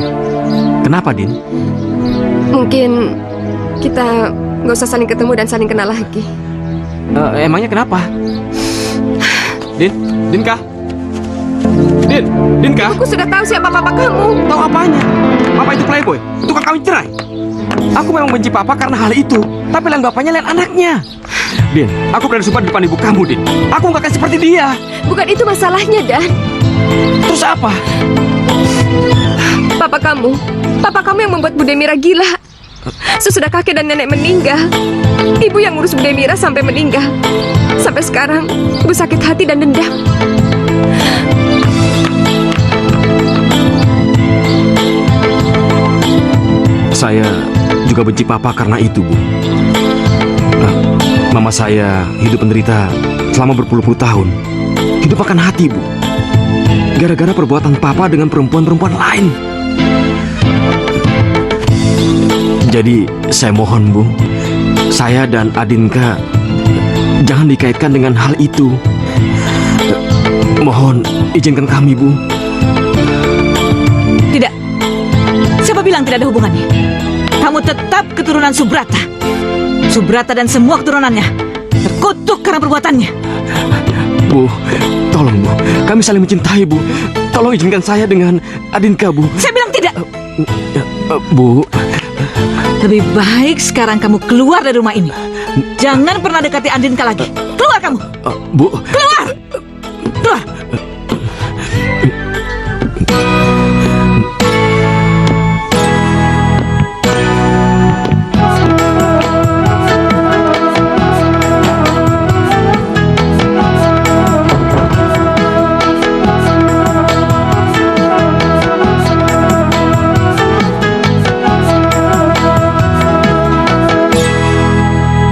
Speaker 7: kenapa Din?
Speaker 5: Mungkin kita nggak usah saling ketemu dan saling kenal lagi.
Speaker 7: Emangnya kenapa? Din kah? Din kah?
Speaker 5: Aku sudah tahu siapa papa kamu.
Speaker 7: Tahu apanya? Papa itu playboy, tukang kawin cerai. Aku memang benci papa karena hal itu, tapi lain bapaknya lain anaknya. Din, aku berani sumpah di depan ibu kamu, Din. Aku nggak akan seperti dia.
Speaker 5: Bukan itu masalahnya, Dan.
Speaker 7: Terus apa?
Speaker 5: Papa kamu yang membuat Bu Demira gila. Sesudah kakek dan nenek meninggal, ibu yang ngurus Bu Demira sampai meninggal. Sampai sekarang, ibu sakit hati dan dendam.
Speaker 7: Saya juga benci papa karena itu, Bu. Mama saya hidup menderita selama berpuluh-puluh tahun. Hidup akan hati, Bu. Gara-gara perbuatan papa dengan perempuan-perempuan lain. Jadi, saya mohon, Bu. Saya dan Adinka jangan dikaitkan dengan hal itu. Mohon izinkan kami, Bu.
Speaker 3: Tidak. Siapa bilang tidak ada hubungannya? Kamu tetap keturunan Subrata. Subrata dan semua keturunannya terkutuk karena perbuatannya.
Speaker 7: Bu, tolong, Bu. Kami saling mencintai, Bu. Tolong izinkan saya dengan Adinka, Bu.
Speaker 3: Saya bilang tidak.
Speaker 7: Bu.
Speaker 3: Lebih baik sekarang kamu keluar dari rumah ini. Jangan pernah dekati Adinka lagi. Keluar kamu.
Speaker 7: Bu.
Speaker 3: Keluar. Keluar.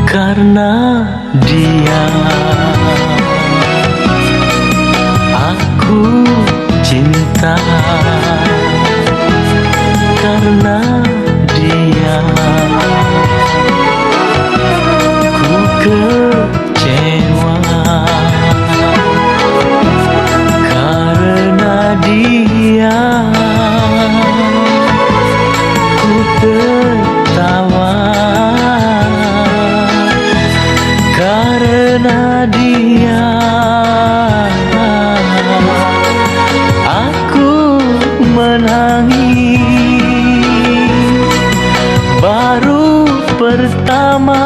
Speaker 1: Karena dia aku cinta, karena dia ku kecewa, karena dia ku tertawa, karena dia aku menangis. Baru pertama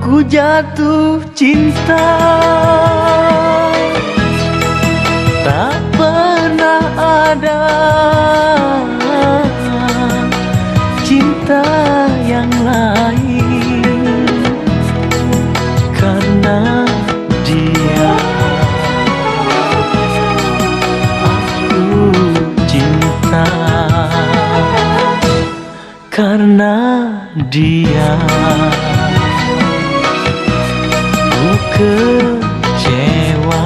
Speaker 1: ku jatuh cinta, tak pernah ada cinta yang lain. Karena dia aku cinta, karena dia ku kecewa.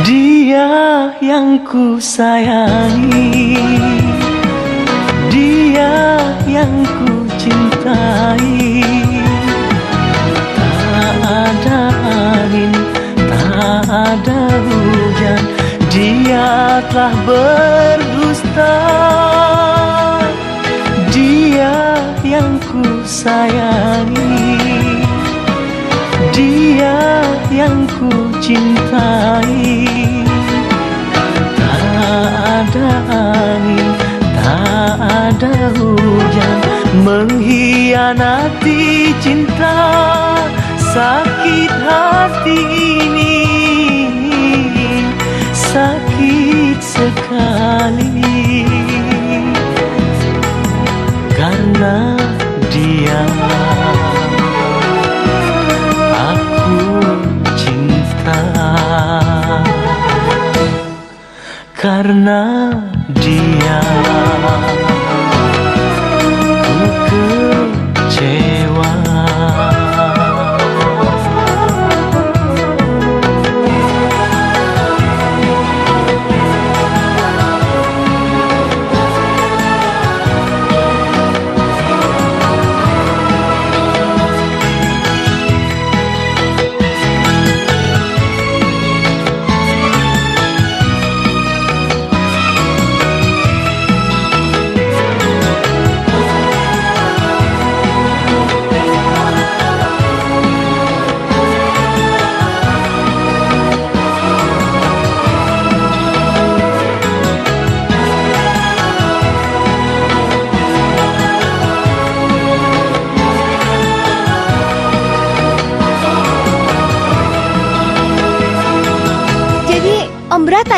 Speaker 1: Dia yang ku sayangi, dia yang ku cintai. Tak ada angin, tak ada hujan, dia telah berdusta. Dia yang ku sayangi, dia yang ku cintai. Tak ada angin, tak ada hujan, mengkhianati cinta. Sakit hati ini, sakit sekali. Karena dia aku cinta.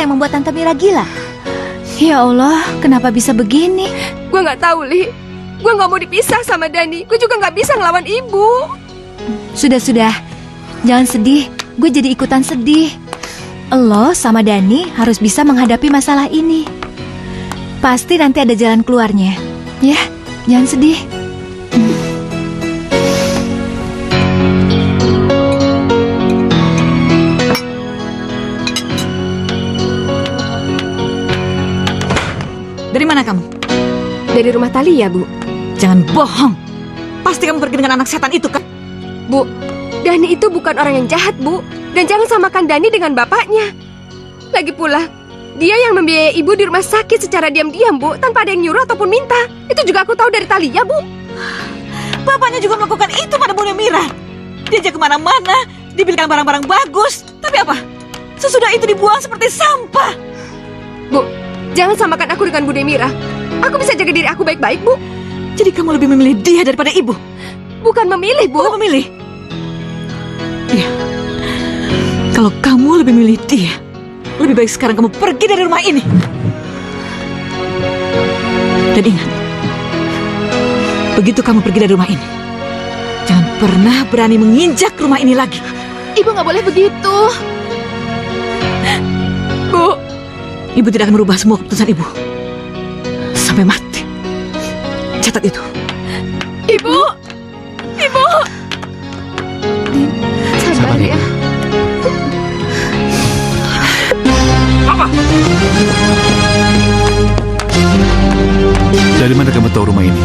Speaker 6: yang membuat Tante Mira gila? Ya Allah, kenapa bisa begini?
Speaker 5: Gue nggak tahu, Li. Gue nggak mau dipisah sama Dani. Gue juga nggak bisa ngelawan ibu.
Speaker 6: Sudah, jangan sedih. Gue jadi ikutan sedih. Lo sama Dani harus bisa menghadapi masalah ini. Pasti nanti ada jalan keluarnya. Ya, jangan sedih.
Speaker 3: Dari mana kamu?
Speaker 5: Dari rumah Talia, Bu.
Speaker 3: Jangan bohong. Pasti kamu pergi dengan anak setan itu kan?
Speaker 5: Bu, Dani itu bukan orang yang jahat, Bu. Dan jangan samakan Dani dengan bapaknya. Lagi pula, dia yang membiayai ibu di rumah sakit secara diam-diam, Bu, tanpa ada yang nyuruh ataupun minta. Itu juga aku tahu dari Talia, Bu.
Speaker 3: Bapaknya juga melakukan itu pada Bunda Mira. Diajak kemana-mana, dibelikan barang-barang bagus. Tapi apa? Sesudah itu dibuang seperti sampah.
Speaker 5: Bu, jangan samakan aku dengan Bunda Mira. Aku bisa jaga diri aku baik-baik, Bu.
Speaker 3: Jadi kamu lebih memilih dia daripada ibu?
Speaker 5: Bukan memilih, Bu.
Speaker 3: Bukan memilih? Iya. Kalau kamu lebih memilih dia, lebih baik sekarang kamu pergi dari rumah ini. Dan ingat, begitu kamu pergi dari rumah ini, jangan pernah berani menginjak rumah ini lagi.
Speaker 10: Ibu nggak boleh begitu.
Speaker 3: Bu, ibu tidak akan merubah semua keputusan ibu sampai mati. Catat itu.
Speaker 10: Ibu. Ibu. Sabar ya.
Speaker 4: Dari mana kamu tahu rumah ini?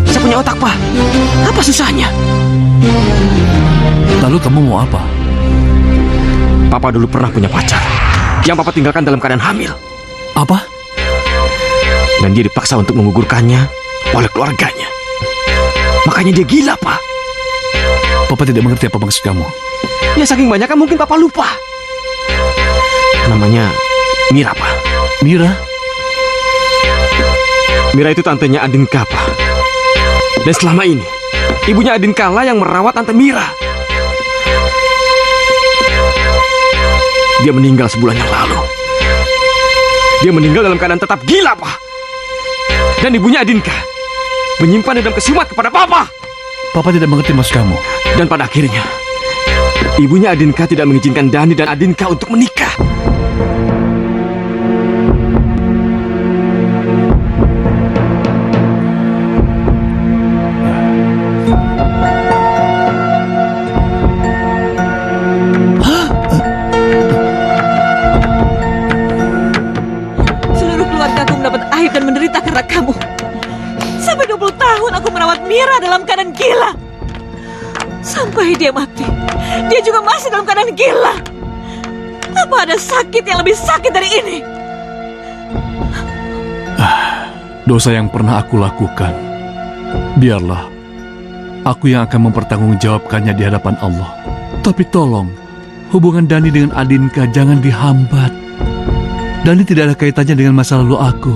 Speaker 7: Saya punya otak, Pak. Apa susahnya?
Speaker 4: Lalu kamu mau apa?
Speaker 7: Papa dulu pernah punya pacar yang Papa tinggalkan dalam keadaan hamil.
Speaker 4: Apa?
Speaker 7: Dan dia dipaksa untuk menggugurkannya oleh keluarganya. Makanya dia gila, Pak.
Speaker 4: Papa tidak mengerti apa maksud kamu.
Speaker 7: Ya saking banyak kan mungkin Papa lupa. Namanya Mira, Pak.
Speaker 4: Mira?
Speaker 7: Mira itu tantenya Adinka, Pak. Dan selama ini ibunya Adinka lah yang merawat Tante Mira. Dia meninggal sebulan yang lalu. Dia meninggal dalam keadaan tetap gila, Pak. Dan ibunya Adinka menyimpan dendam kesumat kepada Papa.
Speaker 4: Papa tidak mengerti maksud kamu.
Speaker 7: Dan pada akhirnya ibunya Adinka tidak mengizinkan Dani dan Adinka untuk menikah.
Speaker 3: Seluruh keluargaku mendapat aib dan menderita karena kamu. Sampai 20 tahun aku merawat Mira dalam keadaan gila. Sampai dia mati, dia juga masih dalam keadaan gila. Apa ada sakit yang lebih sakit dari ini?
Speaker 4: Dosa yang pernah aku lakukan, biarlah aku yang akan mempertanggungjawabkannya di hadapan Allah. Tapi tolong, hubungan Dani dengan Adinka jangan dihambat. Dani tidak ada kaitannya dengan masa lalu aku.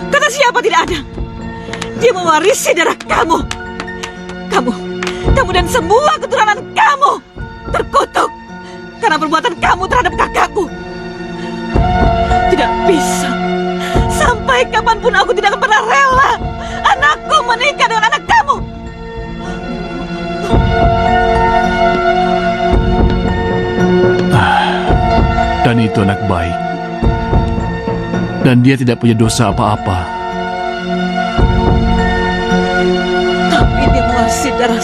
Speaker 3: Kata siapa tidak ada? Dia mewarisi darah kamu. Kamu dan semua keturunan kamu terkutuk karena perbuatan kamu terhadap kakakku. Tidak bisa. Sampai kapanpun aku tidak akan pernah rela anakku menikah dengan anak kamu.
Speaker 4: Dan itu anak baik. Dan dia tidak punya dosa apa-apa.
Speaker 3: Tapi dia mewarisi darah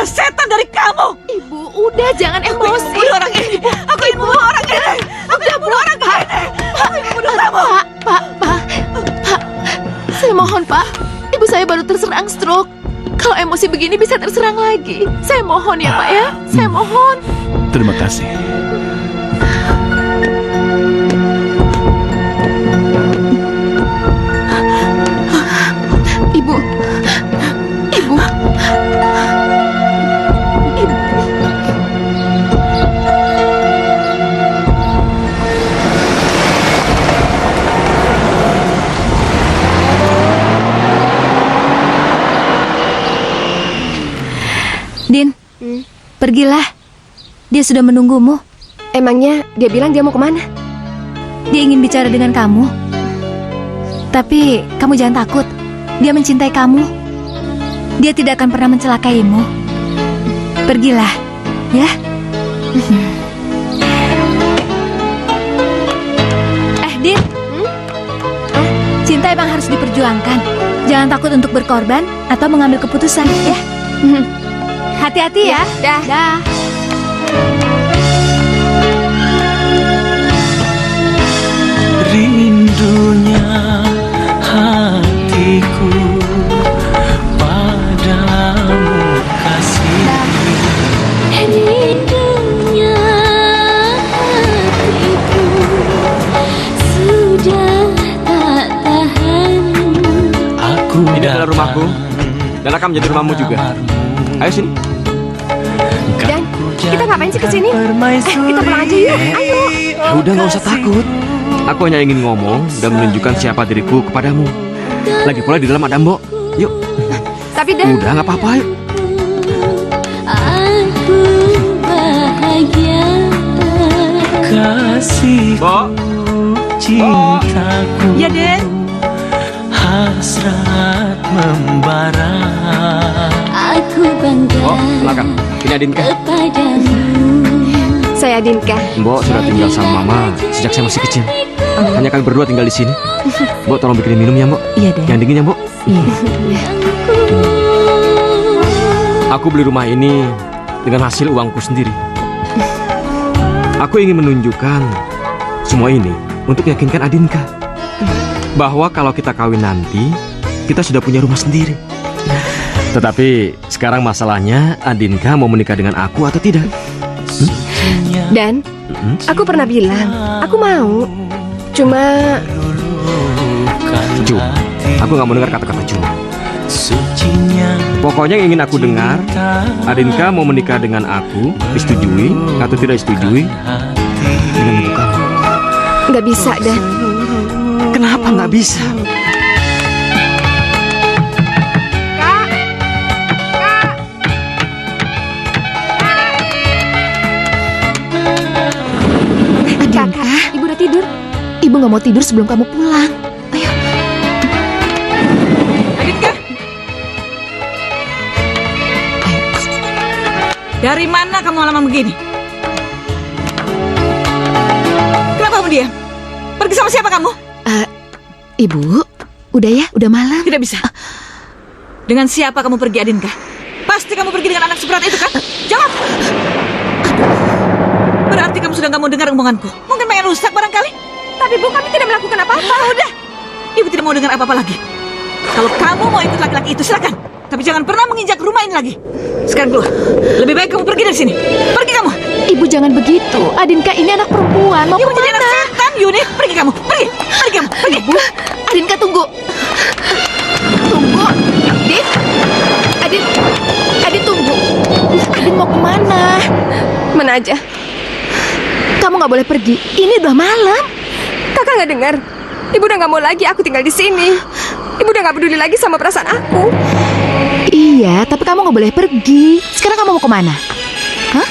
Speaker 3: setan dari kamu.
Speaker 10: Ibu, udah jangan emosi.
Speaker 3: Aku ingin membunuh orang ini. Aku ingin membunuh orang ini. Aku ingin membunuh orang ini. Aku ingin membunuh kamu.
Speaker 10: Pak. Saya mohon, Pak. Ibu saya baru terserang stroke. Kalau emosi begini bisa terserang lagi. Saya mohon ya, Pak ya. Saya mohon.
Speaker 4: Terima kasih.
Speaker 10: Ibu.
Speaker 6: Din, pergilah. Dia sudah menunggumu.
Speaker 5: Emangnya dia bilang dia mau kemana?
Speaker 6: dia ingin bicara dengan kamu. Tapi kamu jangan takut. Dia mencintai kamu. Dia tidak akan pernah mencelakaimu. Pergilah, ya. Din. Cinta emang harus diperjuangkan. Jangan takut untuk berkorban atau mengambil keputusan, ya. Hati-hati ya.
Speaker 5: Dah.
Speaker 1: Rindunya hatiku padamu kasih.
Speaker 12: Rindunya hatiku sudah tak tahan.
Speaker 1: Aku
Speaker 7: Ini adalah rumahku dan akan menjadi rumahmu juga. Ayo sini.
Speaker 5: Dan kita ngapain sih kesini? Kita pulang aja yuk. Ayo.
Speaker 7: Ya udah, nggak usah takut. Aku hanya ingin ngomong dan menunjukkan siapa diriku kepadamu. Lagi pula di dalam ada Mbok. Yuk.
Speaker 5: Tapi Dan,
Speaker 7: Udah, nggak apa-apa, yuk.
Speaker 12: Aku bahagia.
Speaker 1: kasihku,
Speaker 7: Mbok.
Speaker 1: cintaku.
Speaker 3: Ya, Den.
Speaker 1: Hasrat membara.
Speaker 12: Aku bangga
Speaker 7: Mbok, silakan. Ini Adinka.
Speaker 12: kepadamu.
Speaker 5: saya Dinka.
Speaker 7: Mbok sudah tinggal sama Mama sejak saya masih kecil. Hanya kami berdua tinggal di sini. Mbok, tolong bikinin minum ya, Mbok.
Speaker 3: Iya, Den.
Speaker 7: Yang dingin ya, Mbok. Aku beli rumah ini dengan hasil uangku sendiri. Aku ingin menunjukkan semua ini untuk meyakinkan Adinka bahwa kalau kita kawin nanti, kita sudah punya rumah sendiri. Tetapi sekarang masalahnya Adinka mau menikah dengan aku atau tidak?
Speaker 5: Dan, aku pernah bilang, aku mau. Cuma
Speaker 7: Cuma, aku nggak mau dengar kata-kata cuma.
Speaker 1: Sucinya
Speaker 7: Pokoknya yang ingin aku dengar, Adinka mau menikah dengan aku, disetujui atau tidak disetujui dengan ibu kamu.
Speaker 5: nggak bisa, Dan.
Speaker 7: Kenapa nggak bisa?
Speaker 5: Kakak, Ibu udah tidur.
Speaker 10: Ibu nggak mau tidur sebelum kamu pulang. Ayo.
Speaker 3: Dari mana kamu lama begini? Kenapa kamu diam? Pergi sama siapa kamu?
Speaker 10: Ibu, udah ya, udah malam.
Speaker 3: Tidak bisa. Dengan siapa kamu pergi, Adinka? Pasti kamu pergi dengan anak seberat itu, kan? Jawab! Berarti kamu sudah nggak mau dengar omonganku. Mungkin pengen rusak barangkali.
Speaker 5: Tapi Bu, kami tidak melakukan apa-apa.
Speaker 3: Udah, Ibu tidak mau dengar apa-apa lagi. Kalau kamu mau ikut laki-laki itu, silakan. Tapi jangan pernah menginjak rumah ini lagi. Sekarang keluar. Lebih baik kamu pergi dari sini. Pergi kamu.
Speaker 10: Ibu jangan begitu. Adinka ini anak perempuan. Mau
Speaker 3: Ibu jadi anak
Speaker 10: kemana?
Speaker 3: setan, Yuni. Pergi kamu. Pergi. Pergi kamu. Pergi.
Speaker 10: Ibu, Adinka tunggu. Tunggu. Adin. Adin tunggu. Adin mau kemana?
Speaker 5: Mana aja.
Speaker 10: Kamu nggak boleh pergi. Ini udah malam.
Speaker 5: Kakak nggak dengar. Ibu udah nggak mau lagi aku tinggal di sini. Ibu udah nggak peduli lagi sama perasaan aku.
Speaker 10: Iya, tapi kamu nggak boleh pergi. Sekarang kamu mau kemana? Hah?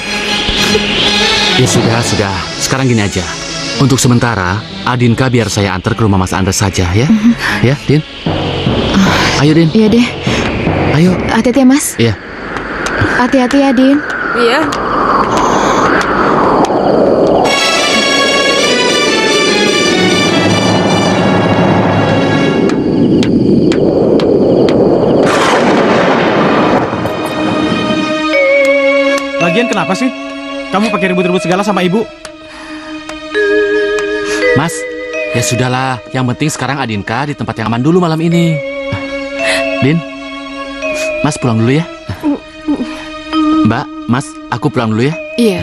Speaker 8: Ya sudah. Sekarang gini aja. Untuk sementara, Adinka biar saya antar ke rumah Mas Andres saja ya. Ya, Din. Ayo, Din.
Speaker 10: Iya deh.
Speaker 8: Ayo.
Speaker 10: Hati-hati ya, Mas.
Speaker 8: Iya.
Speaker 10: Hati-hati ya, Din.
Speaker 5: Iya.
Speaker 9: Lagian kenapa sih? Kamu pakai ribut-ribut segala sama ibu?
Speaker 8: Mas, ya sudahlah. Yang penting sekarang Adinka di tempat yang aman dulu malam ini. Din, Mas pulang dulu ya. Mbak, Mas, aku pulang dulu ya.
Speaker 10: Iya.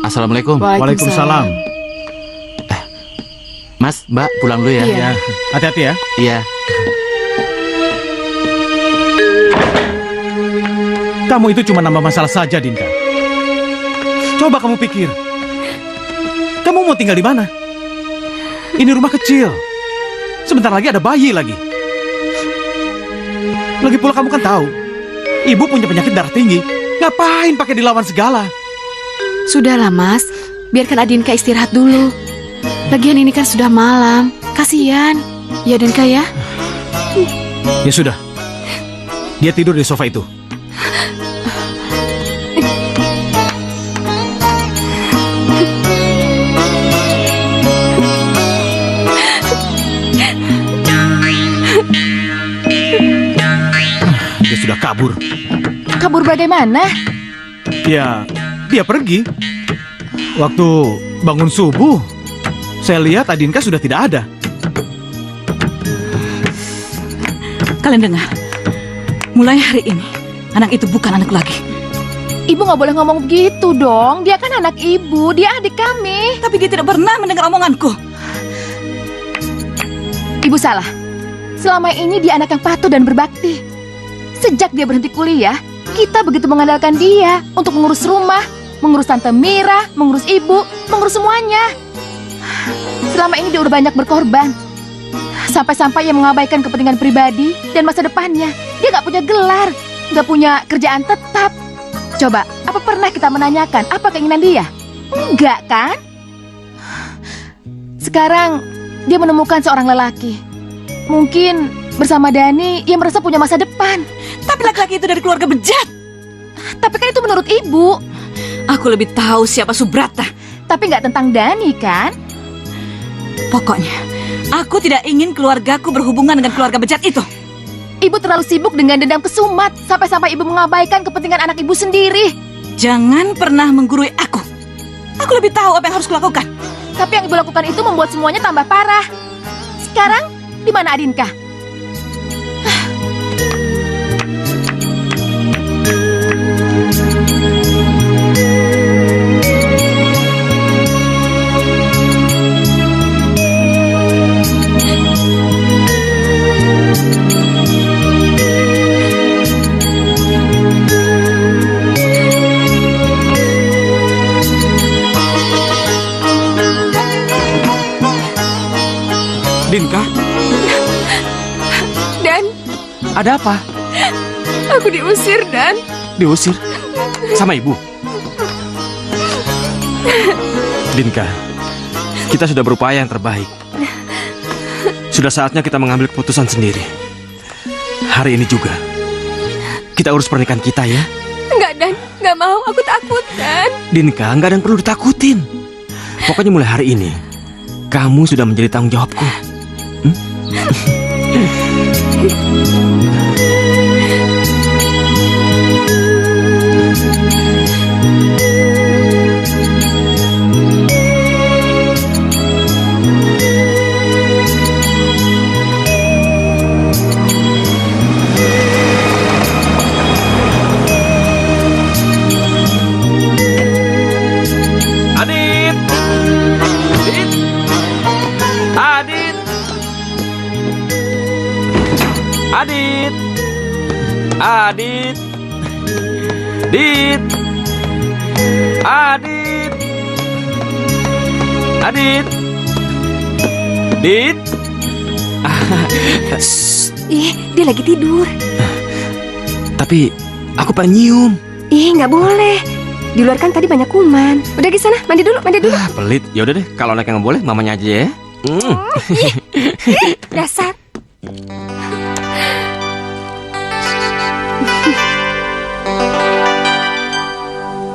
Speaker 8: Assalamualaikum.
Speaker 9: Waalaikumsalam.
Speaker 8: Mas, Mbak, pulang dulu ya.
Speaker 9: Ya, hati-hati ya.
Speaker 8: Iya.
Speaker 9: Kamu itu cuma nambah masalah saja, Dinka. Coba kamu pikir. Kamu mau tinggal di mana? Ini rumah kecil. Sebentar lagi ada bayi lagi. Lagi pula kamu kan tahu, ibu punya penyakit darah tinggi. Ngapain pakai dilawan segala?
Speaker 10: Sudahlah, Mas. biarkan Adinka istirahat dulu. Lagian ini kan sudah malam. Kasihan. Ya Dinka ya.
Speaker 9: Ya sudah. Dia tidur di sofa itu. Dia sudah kabur.
Speaker 10: Kabur bagaimana?
Speaker 9: Ya, dia pergi. Waktu bangun subuh, saya lihat Adinka sudah tidak ada.
Speaker 3: Kalian dengar? Mulai hari ini, anak itu bukan anak lagi.
Speaker 10: Ibu nggak boleh ngomong begitu dong. Dia kan anak ibu, dia adik kami.
Speaker 3: Tapi dia tidak pernah mendengar omonganku.
Speaker 10: Ibu salah. Selama ini dia anak yang patuh dan berbakti. Sejak dia berhenti kuliah, kita begitu mengandalkan dia untuk mengurus rumah, mengurus Tante Mira, mengurus ibu, mengurus semuanya. Selama ini dia udah banyak berkorban. Sampai-sampai ia mengabaikan kepentingan pribadi dan masa depannya. Dia nggak punya gelar, nggak punya kerjaan tetap. Coba, apa pernah kita menanyakan apa keinginan dia? Enggak kan? Sekarang dia menemukan seorang lelaki. Mungkin bersama Dani ia merasa punya masa depan.
Speaker 3: Tapi laki-laki itu dari keluarga bejat.
Speaker 10: Tapi kan itu menurut ibu.
Speaker 3: Aku lebih tahu siapa Subrata.
Speaker 10: Tapi nggak tentang Dani kan?
Speaker 3: Pokoknya, aku tidak ingin keluargaku berhubungan dengan keluarga bejat itu.
Speaker 10: Ibu terlalu sibuk dengan dendam kesumat sampai-sampai ibu mengabaikan kepentingan anak ibu sendiri.
Speaker 3: Jangan pernah menggurui aku. Aku lebih tahu apa yang harus kulakukan.
Speaker 10: Tapi yang ibu lakukan itu membuat semuanya tambah parah. Sekarang, di mana Adinka?
Speaker 7: Dinka,
Speaker 10: Dan,
Speaker 7: ada apa?
Speaker 10: aku diusir, Dan.
Speaker 7: Diusir? Sama ibu? Dinka, kita sudah berupaya yang terbaik. Sudah saatnya kita mengambil keputusan sendiri. Hari ini juga. Kita urus pernikahan kita ya.
Speaker 10: Enggak, Dan. Enggak mau. Aku takut, Dan.
Speaker 7: Dinka, nggak ada yang perlu ditakutin. Pokoknya mulai hari ini, kamu sudah menjadi tanggung jawabku. Adit! Adit! Adit! Adit! Dit! Adit! Adit! Dit!
Speaker 5: Ih, dia lagi tidur.
Speaker 7: Tapi aku pengen nyium.
Speaker 5: Ih, nggak boleh. Di luar kan tadi banyak kuman. Udah di sana, mandi dulu, mandi dulu.
Speaker 7: Pelit. Ya udah deh, kalau anak yang nggak boleh, mamanya aja ya.
Speaker 5: Dasar.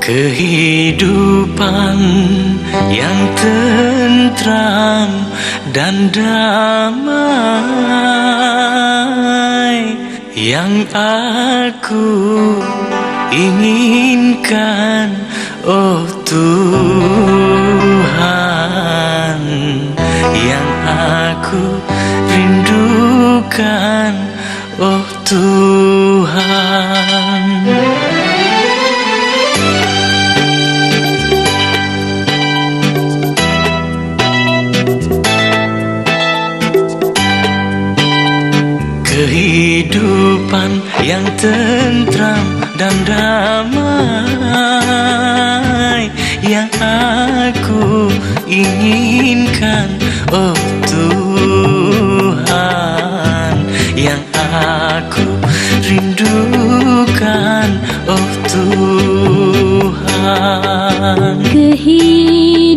Speaker 1: Kehidupan yang tentram dan damai yang aku inginkan, oh Tuhan, yang aku rindukan, oh Tuhan. Kehidupan yang tentram dan damai yang aku inginkan, oh Tuhan, yang aku rindukan, oh Tuhan.
Speaker 12: Kehidupan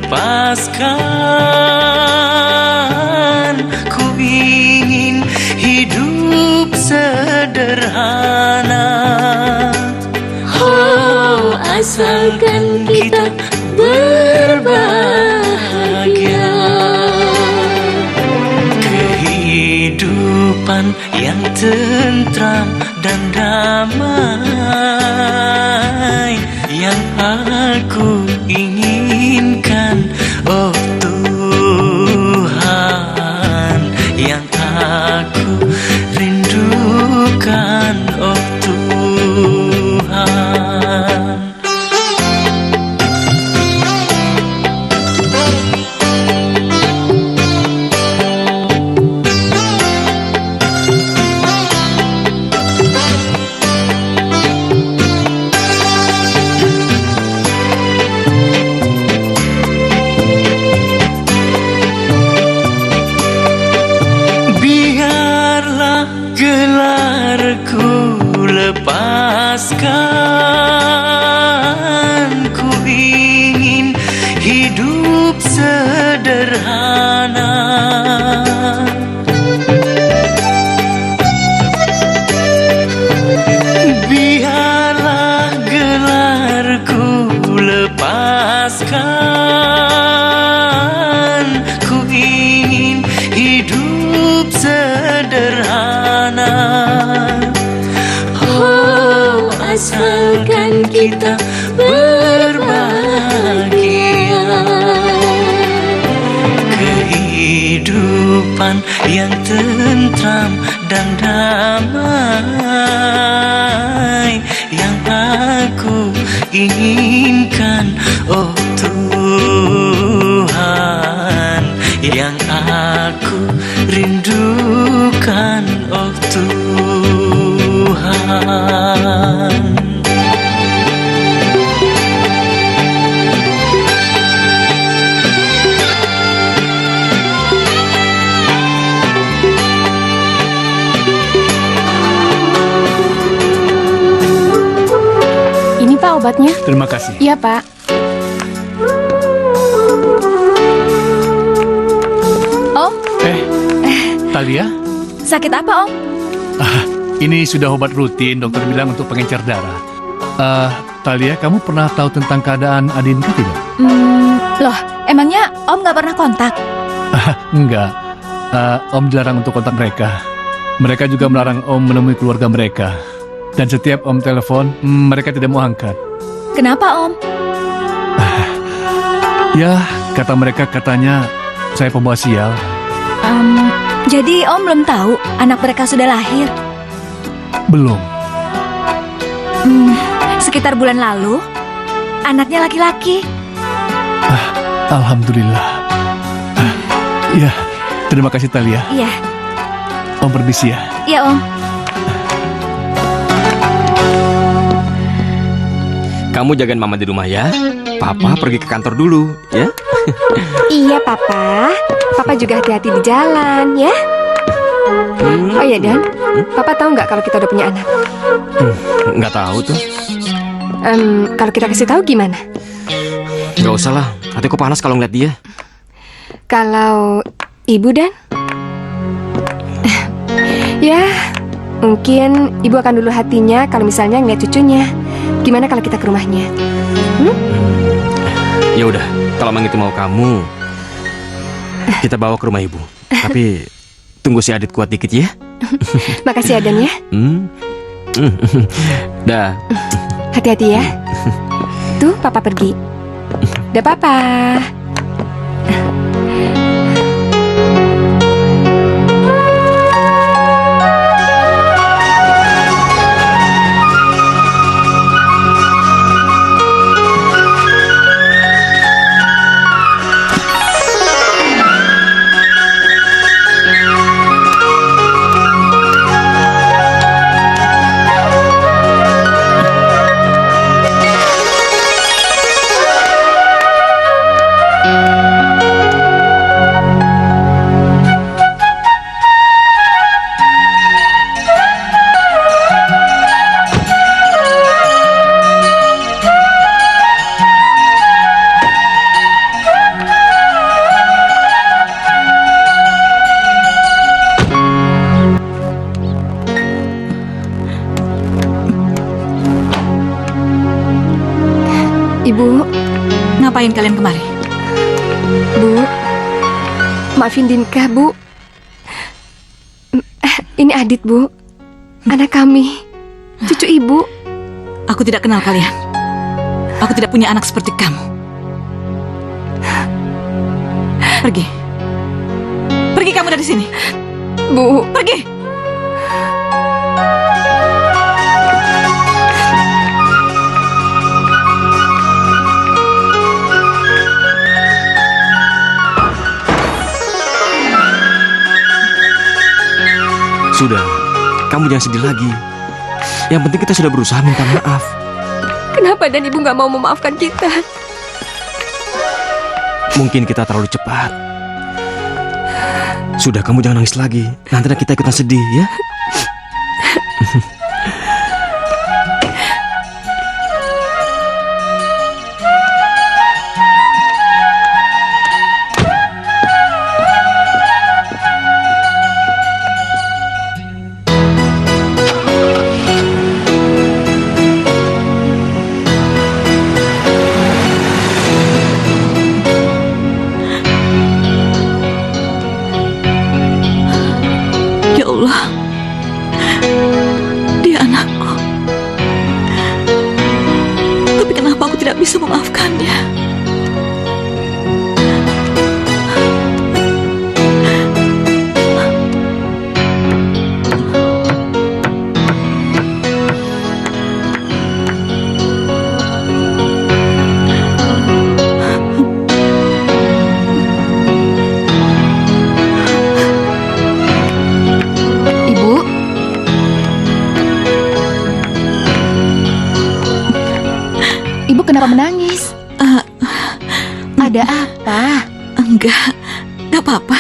Speaker 1: lepaskan. Ku ingin hidup sederhana.
Speaker 12: Oh, asalkan kita berbahagia.
Speaker 1: Kehidupan yang tentram dan damai yang aku inginkan, oh Tuhan, yang aku rindukan, oh Tuhan. Lepaskan, ku ingin hidup sederhana. Biarlah gelarku lepaskan, ku ingin hidup sederhana. Asalkan kita berbahagia. Kehidupan yang tentram dan damai yang aku inginkan, oh Tuhan, yang aku rindukan, oh Tuhan.
Speaker 10: Ini Pak obatnya.
Speaker 4: Terima kasih.
Speaker 10: Iya Pak. Om,
Speaker 4: Talia?
Speaker 6: Sakit apa, Om?
Speaker 4: Ini sudah obat rutin, dokter bilang untuk pengencer darah. Talia, kamu pernah tahu tentang keadaan Adinka tidak?
Speaker 6: Loh, emangnya Om nggak pernah kontak?
Speaker 4: Enggak. Om dilarang untuk kontak mereka. Mereka juga melarang Om menemui keluarga mereka. Dan setiap Om telepon, mereka tidak mau angkat.
Speaker 6: Kenapa, Om?
Speaker 4: Ya, kata mereka katanya saya pembawa sial.
Speaker 6: Jadi Om belum tahu anak mereka sudah lahir?
Speaker 4: Belum.
Speaker 6: Sekitar bulan lalu, anaknya laki-laki.
Speaker 4: Alhamdulillah. Ya, terima kasih Talia.
Speaker 6: Iya.
Speaker 4: Om permisi ya.
Speaker 6: Iya, Om.
Speaker 7: Kamu jagain mama di rumah ya. Papa pergi ke kantor dulu, ya.
Speaker 5: Iya, Papa. Papa juga hati-hati di jalan, ya. Oh iya, Dan. Papa tahu nggak kalau kita udah punya anak?
Speaker 7: Nggak tahu tuh.
Speaker 5: Kalau kita kasih tahu gimana?
Speaker 7: Nggak usah lah. Hatiku panas kalau ngeliat dia.
Speaker 5: Kalau Ibu, Dan? Ya, mungkin Ibu akan dulu hatinya kalau misalnya ngeliat cucunya. Gimana kalau kita ke rumahnya?
Speaker 7: Ya udah, kalau memang itu mau kamu, kita bawa ke rumah ibu. Tapi tunggu si Adit kuat dikit ya.
Speaker 5: Makasih ya, Dan ya.
Speaker 7: Dah.
Speaker 5: Hati-hati ya. Tuh, Papa pergi. Dah, Papa. Bu,
Speaker 3: Ngapain kalian kemari?
Speaker 5: Bu, maafin Dinka, Bu. Ini Adit, Bu. Anak kami, cucu Ibu.
Speaker 3: Aku tidak kenal kalian. Aku tidak punya anak seperti kamu. Pergi. Pergi kamu dari sini.
Speaker 5: Bu,
Speaker 3: Pergi.
Speaker 7: Sudah, kamu jangan sedih lagi. Yang penting kita sudah berusaha minta maaf.
Speaker 5: kenapa dan Ibu nggak mau memaafkan kita?
Speaker 7: Mungkin kita terlalu cepat. Sudah, kamu jangan nangis lagi. Nanti kita ikutan sedih, ya?
Speaker 3: Ya Allah, dia anakku. Tapi kenapa aku tidak bisa memaafkannya?
Speaker 10: Ibu, Ibu kenapa menangis? Ada apa?
Speaker 3: Enggak apa-apa.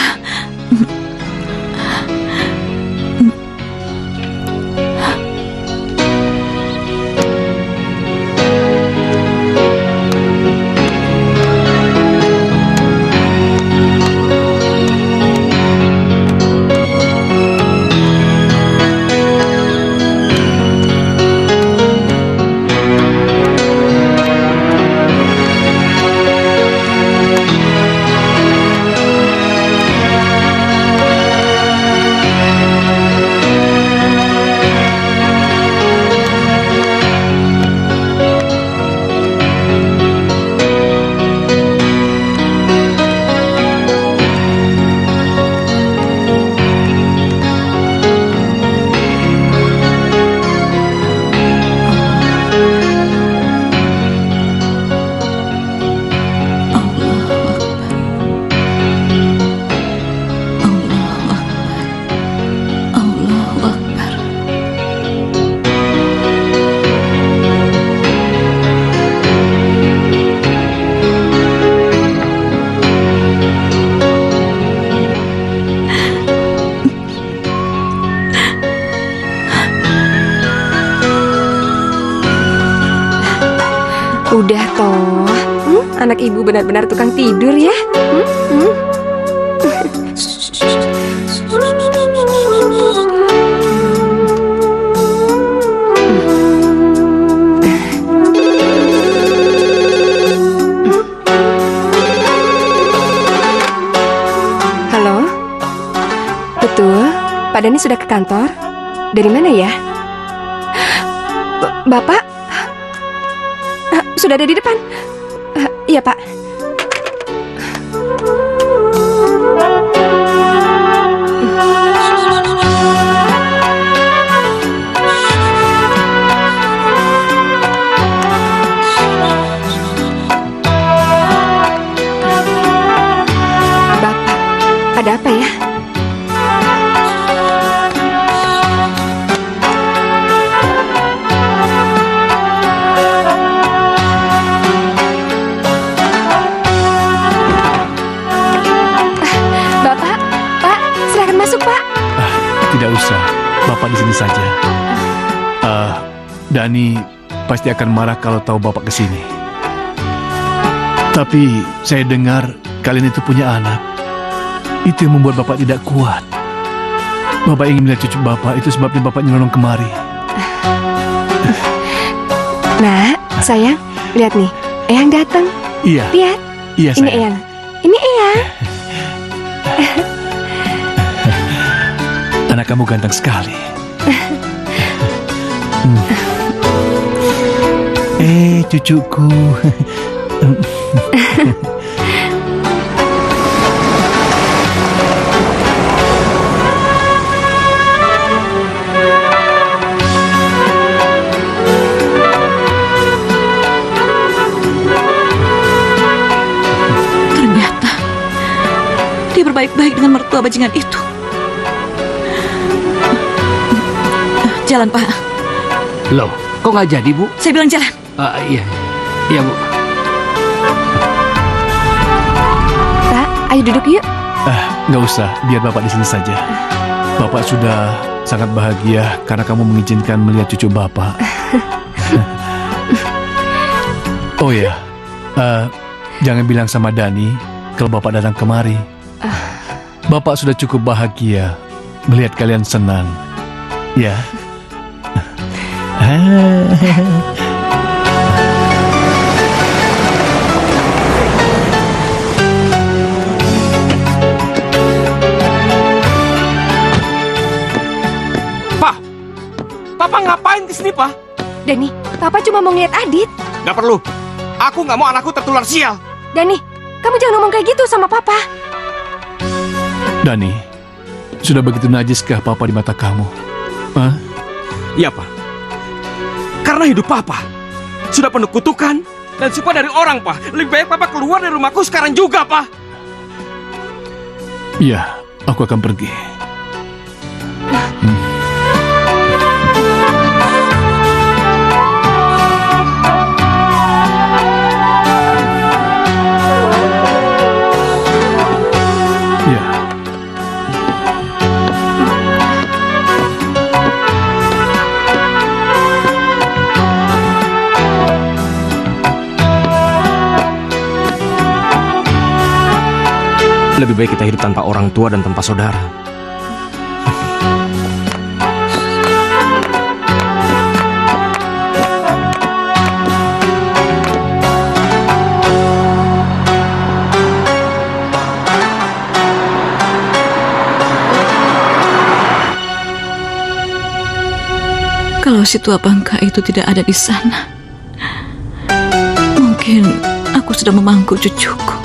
Speaker 3: Allahu Akbar.
Speaker 5: Udah toh, anak Ibu benar-benar tukang tidur ya. Halo, betul, Pak Dani sudah ke kantor. Dari mana ya? Bapak? Sudah ada di depan. Iya, Pak. Bapak, ada apa ya? Bapak, Pak, silakan masuk, Pak.
Speaker 4: Tidak usah, Bapak di sini saja. Dani pasti akan marah kalau tahu Bapak kesini. Tapi saya dengar kalian itu punya anak. Itu yang membuat Bapak tidak kuat. Bapak ingin melihat cucu Bapak, itu sebabnya Bapak nyelonong kemari.
Speaker 5: Nah, sayang, lihat nih. Eyang datang.
Speaker 4: Iya.
Speaker 5: Lihat.
Speaker 4: Iya,
Speaker 5: Ini
Speaker 4: sayang.
Speaker 5: Eyang. Ini Eyang.
Speaker 4: Anak kamu ganteng sekali. Cucuku.
Speaker 3: Ternyata dia berbaik-baik dengan mertua bajingan itu. Jalan, Pak.
Speaker 8: Loh, kok nggak jadi, Bu?
Speaker 3: Saya bilang jalan.
Speaker 8: Iya. Iya, Bu.
Speaker 5: Pak, ayo duduk yuk.
Speaker 4: Nggak usah, biar Bapak di sini saja. Bapak sudah sangat bahagia karena kamu mengizinkan melihat cucu Bapak. Oh ya, jangan bilang sama Dani kalau Bapak datang kemari. Bapak sudah cukup bahagia melihat kalian senang. Ya.
Speaker 7: Papa ngapain di sini, Pak?
Speaker 5: Dani, Papa cuma mau ngeliat Adit.
Speaker 7: Gak perlu. Aku nggak mau anakku tertular sial.
Speaker 5: Dani, kamu jangan ngomong kayak gitu sama Papa.
Speaker 4: Dani, sudah begitu najiskah Papa di mata kamu? Hah?
Speaker 7: Iya, Pak. Karena hidup Papa sudah penuh kutukan dan sifat dari orang, Pak. Lebih baik Papa keluar dari rumahku sekarang juga, Pak.
Speaker 4: Iya, aku akan pergi.
Speaker 7: Lebih baik kita hidup tanpa orang tua dan tanpa saudara.
Speaker 3: Kalau si tua bangka itu tidak ada di sana, mungkin aku sudah memangku cucuku.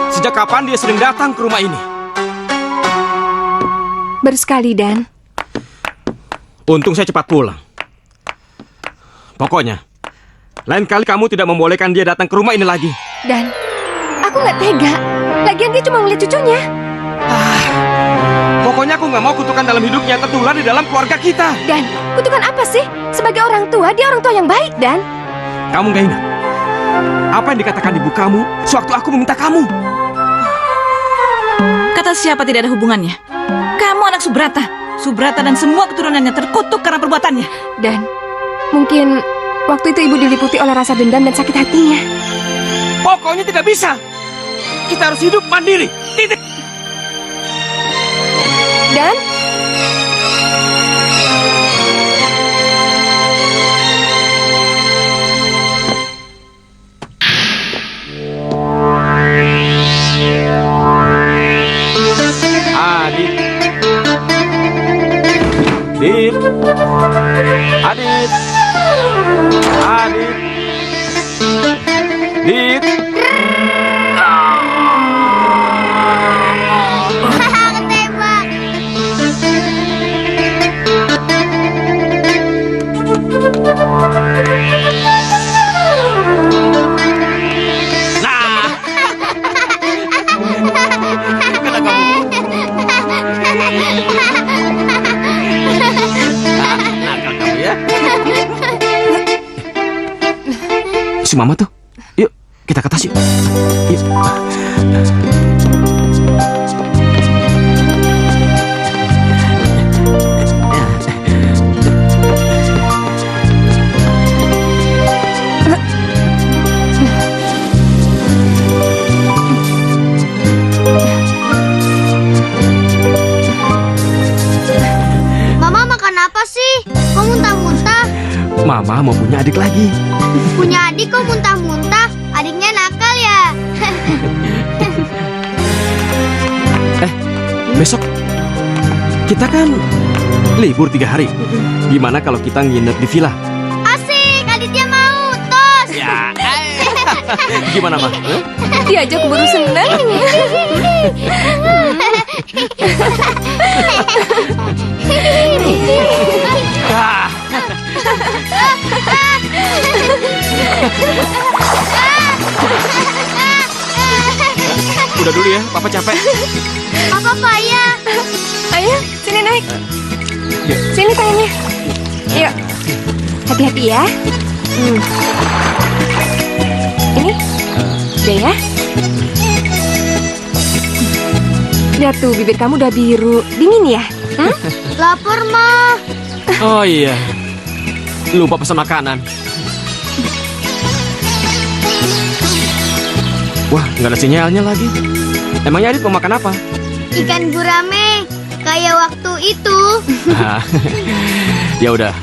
Speaker 7: Sejak kapan dia sering datang ke rumah ini?
Speaker 5: Baru sekali, Dan.
Speaker 7: Untung saya cepat pulang. Pokoknya, lain kali kamu tidak membolehkan dia datang ke rumah ini lagi.
Speaker 5: Dan, aku nggak tega. Lagian dia cuma ngeliat cucunya.
Speaker 7: Pokoknya aku nggak mau kutukan dalam hidupnya tertular di dalam keluarga kita.
Speaker 5: Dan, kutukan apa sih? Sebagai orang tua, dia orang tua yang baik, Dan.
Speaker 7: Kamu nggak ingat apa yang dikatakan ibu kamu sewaktu aku meminta kamu?
Speaker 3: Kata siapa tidak ada hubungannya? Kamu anak Subrata. Subrata dan semua keturunannya terkutuk karena perbuatannya.
Speaker 5: Dan, mungkin waktu itu ibu diliputi oleh rasa dendam dan sakit hatinya.
Speaker 7: Pokoknya tidak bisa. Kita harus hidup mandiri. Titik.
Speaker 5: Dan,
Speaker 7: Adit. Adit. Adit. Adit. Si Mama tuh. Yuk, kita ke atas yuk. Yuk.
Speaker 13: Mama
Speaker 7: Mama mau punya adik lagi.
Speaker 13: Punya adik kok muntah-muntah? Adiknya nakal ya?
Speaker 7: Besok kita kan libur 3 hari. Gimana kalau kita nginep di villa?
Speaker 13: Asik, Aditya mau. Tos.
Speaker 7: Ya. Gimana, Ma?
Speaker 5: Dia aja keburu seneng.
Speaker 7: Udah dulu ya, Papa capek.
Speaker 13: Apa payah?
Speaker 5: Ayo, sini naik. Sini tangannya. Yuk. Hati-hati ya. Ini. Udah ya. Lihat tuh, bibir kamu udah biru. Dingin ya?
Speaker 13: Lapar, Ma.
Speaker 7: Oh iya. Lupa pesan makanan. Wah, nggak ada sinyalnya lagi. Emangnya Adit mau makan apa?
Speaker 13: Ikan gurame. Kayak waktu itu.
Speaker 7: Ya udah.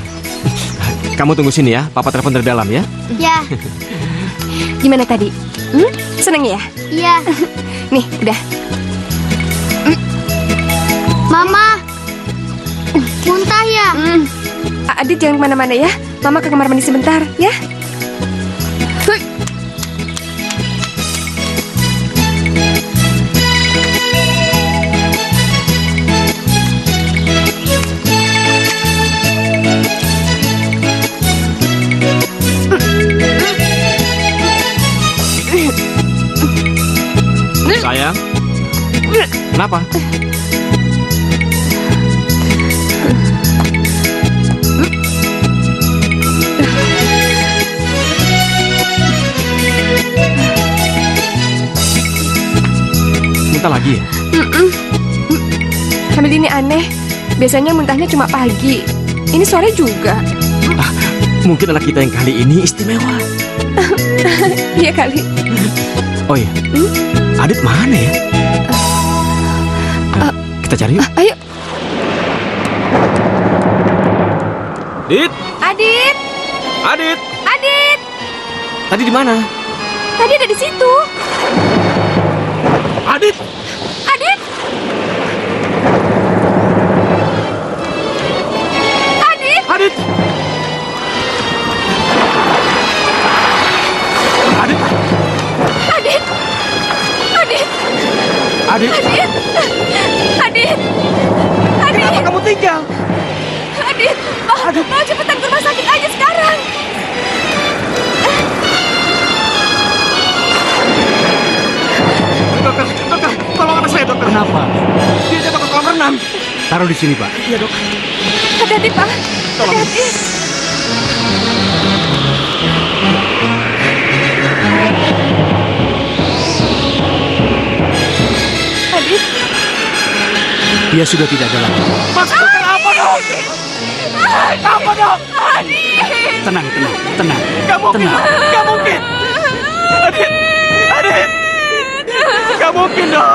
Speaker 7: Kamu tunggu sini ya. Papa telepon dari dalam ya.
Speaker 13: Ya,
Speaker 5: Gimana tadi? Seneng ya?
Speaker 13: iya.
Speaker 5: Nih, udah.
Speaker 13: Mama. Muntah ya?
Speaker 5: Adit jangan kemana-mana ya. Mama ke kamar mandi sebentar, ya.
Speaker 7: Sayang. Kenapa? Muntah lagi ya?
Speaker 5: Hamil ini aneh. Biasanya muntahnya cuma pagi. Ini sore juga.
Speaker 7: Mungkin anak kita yang kali ini istimewa.
Speaker 5: Iya kali.
Speaker 7: Oh iya. Adit mana ya? Kita cari yuk.
Speaker 5: Ayo.
Speaker 7: Adit,
Speaker 5: Adit.
Speaker 7: Adit.
Speaker 5: Adit.
Speaker 7: Tadi di mana?
Speaker 5: Tadi ada di situ.
Speaker 7: Adit.
Speaker 5: Adit. Adit.
Speaker 7: Adit. Adit.
Speaker 5: Adit. Adit.
Speaker 7: Adit.
Speaker 5: Adit. Adit.
Speaker 7: Kenapa kamu tinggal?
Speaker 5: Adit. Mau cepetan ke rumah sakit aja sekarang.
Speaker 7: Dokter, tolong anak saya, dokter.
Speaker 4: Kenapa?
Speaker 7: Dia jatuh ke kolam renang.
Speaker 4: Taruh di sini, Pak.
Speaker 7: Iya, dok.
Speaker 5: Hati-hati, Pak.
Speaker 7: Tolong.
Speaker 5: Hati-hati. Adit.
Speaker 4: Dia sudah tidak ada lagi.
Speaker 7: Mas, dokter apa, dok? Apa, dok?
Speaker 4: Tenang.
Speaker 7: Gak mungkin,
Speaker 4: Tenang.
Speaker 7: dok. Gak mungkin. Adit. Adit. Gak mungkin, dok.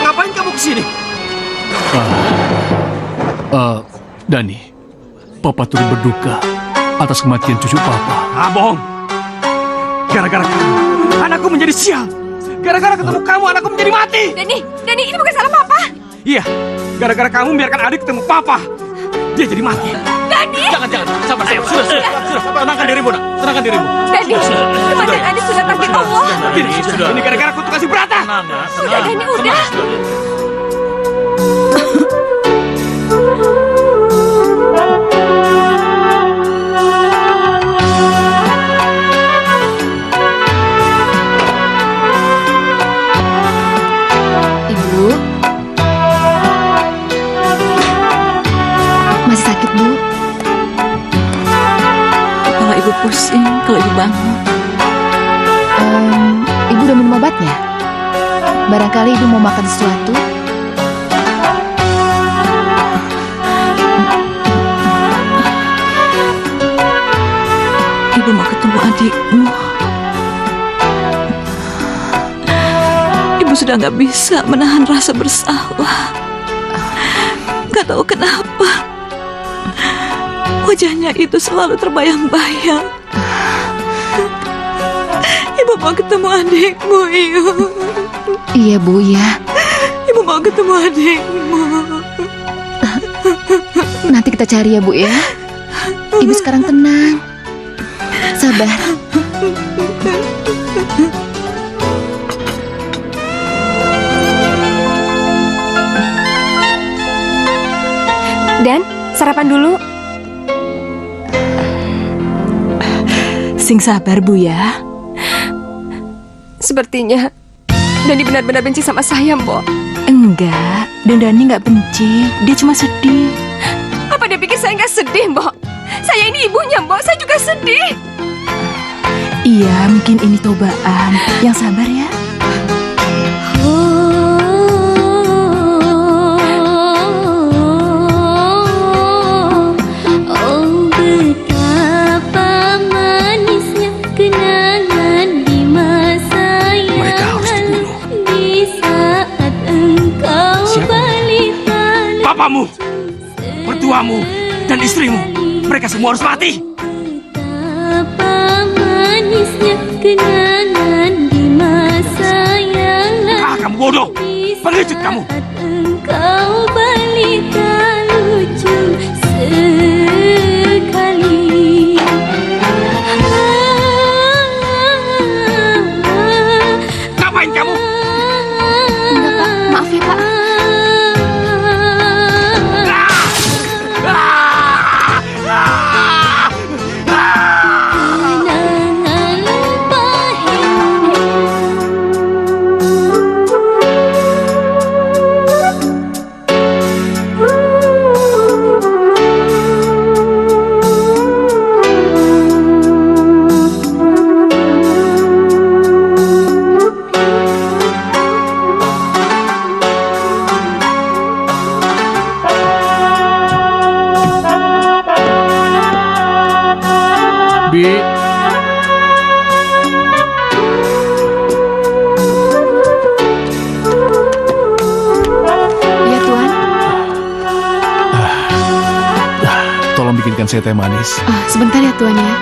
Speaker 7: Ngapain kamu kesini?
Speaker 4: Dani, Papa turut berduka atas kematian cucu Papa.
Speaker 7: Bohong. Gara-gara kamu, anakku menjadi sial. Gara-gara ketemu kamu, anakku menjadi mati.
Speaker 5: Dani, ini bukan salah Papa.
Speaker 7: Iya, gara-gara kamu biarkan adik ketemu Papa. Dia jadi mati.
Speaker 5: Dani.
Speaker 7: Jangan. Sabar. Sudah. Tenangkan dirimu, nak. Tenangkan dirimu.
Speaker 5: Dani, kematian Adit sudah takdir Allah.
Speaker 7: Ini gara-gara kutu kasih berata.
Speaker 5: Udah, Dani, udah.
Speaker 10: Ibu,
Speaker 3: Ibu pusing kalau Ibu bangun.
Speaker 10: Ibu udah minum obatnya? Barangkali Ibu mau makan sesuatu?
Speaker 3: Ibu mau ketemu adikmu. Ibu sudah nggak bisa menahan rasa bersalah. Gak tahu kenapa wajahnya itu selalu terbayang-bayang. Ibu mau ketemu adikmu, Iyo.
Speaker 10: Iya, Bu, ya.
Speaker 3: Ibu mau ketemu adikmu.
Speaker 10: Nanti kita cari ya, Bu, ya. Ibu sekarang tenang. Sabar.
Speaker 5: Dan, sarapan dulu.
Speaker 3: Sing sabar, Bu ya.
Speaker 5: Sepertinya Dani benar-benar benci sama saya, Mbok.
Speaker 6: Enggak, dan Dani nggak benci. Dia cuma sedih.
Speaker 5: Apa dia pikir saya nggak sedih, Mbok? Saya ini ibunya, Mbok. Saya juga sedih.
Speaker 6: Iya, mungkin ini cobaan. Yang sabar ya.
Speaker 12: Oh, betapa manisnya kenangan di masa yang
Speaker 7: Mereka harus dibunuh.
Speaker 12: di saat engkau
Speaker 7: Siapa?
Speaker 12: balik lalu.
Speaker 7: Papamu, mertuamu, dan istrimu. Mereka semua harus mati.
Speaker 12: Betapa manisnya kenangan di masa yang lalu.
Speaker 7: Kamu bodoh, pengecut kamu.
Speaker 12: Engkau balita lucu sekali.
Speaker 7: Ngapain kamu?
Speaker 10: Enggak, Pak. Maaf ya, Pak.
Speaker 4: Bi,
Speaker 10: Iya, Tuan.
Speaker 4: tolong bikinkan saya teh manis.
Speaker 10: Sebentar ya, Tuan ya.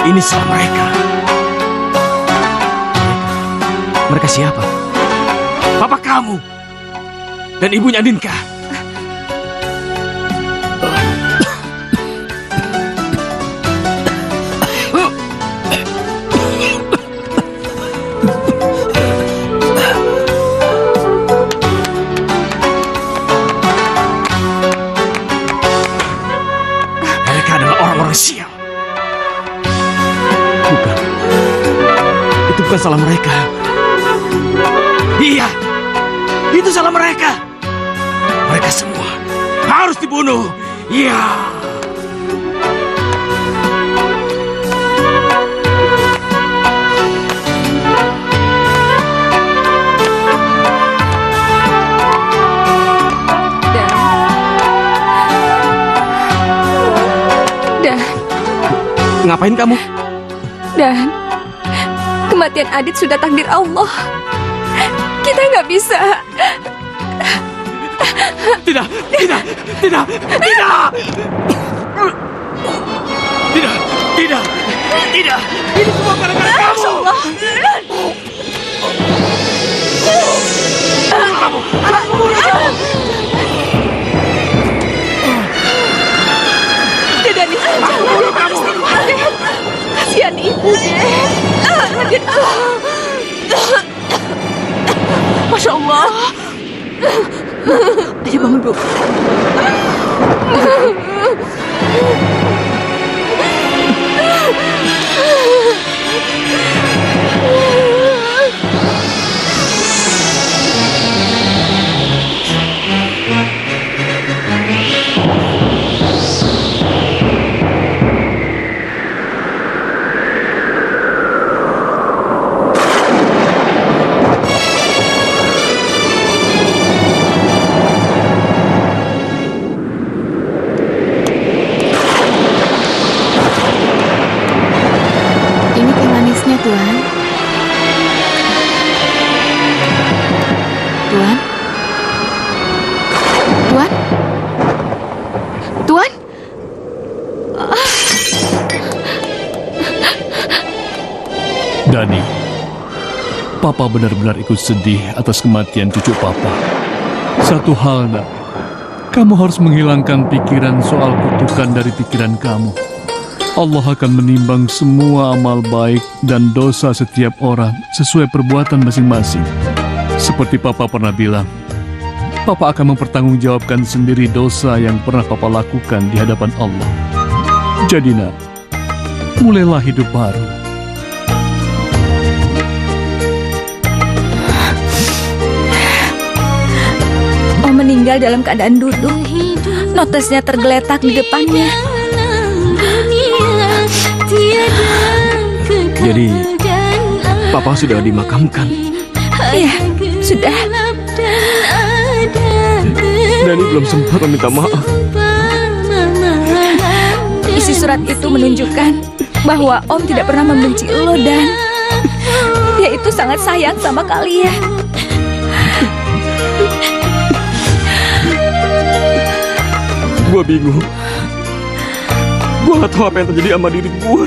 Speaker 7: Ini salah mereka. Mereka siapa? Papa kamu dan ibunya Dinka. Mereka adalah orang-orang sial. Bukan. Itu bukan salah mereka. Iya, itu salah mereka. Mereka semua harus dibunuh. Iya.
Speaker 5: Dan,
Speaker 7: Ngapain kamu?
Speaker 5: Dan, kematian Adit sudah takdir Allah. Kita nggak bisa.
Speaker 7: Tidak, tidak, tidak, tidak. Tidak, tidak.
Speaker 1: Tidak, ini semua gara-gara kamu.
Speaker 3: Tidak bisa jangan Raden. Kasihan ibu, Den. Raden. Masya Allah. Ayo bangun, Bu.
Speaker 10: Ini teh manisnya, Tuan. Tuan? Tuan? Tuan?
Speaker 4: Dani, Papa benar-benar ikut sedih atas kematian cucu Papa. Satu hal, Nak, kamu harus menghilangkan pikiran soal kutukan dari pikiran kamu. Allah akan menimbang semua amal baik dan dosa setiap orang sesuai perbuatan masing-masing. Seperti Papa pernah bilang, Papa akan mempertanggungjawabkan sendiri dosa yang pernah Papa lakukan di hadapan Allah. Jadi, Nak, mulailah hidup baru.
Speaker 6: Om meninggal dalam keadaan duduk. Notesnya tergeletak di depannya.
Speaker 7: Jadi, Papa sudah dimakamkan.
Speaker 6: Iya, sudah.
Speaker 7: Dani belum sempat meminta maaf.
Speaker 6: Isi surat itu menunjukkan bahwa Om tidak pernah membenci lo dan dia itu sangat sayang sama kalian.
Speaker 7: Gue bingung. Gue gak tahu apa yang terjadi sama diri gue.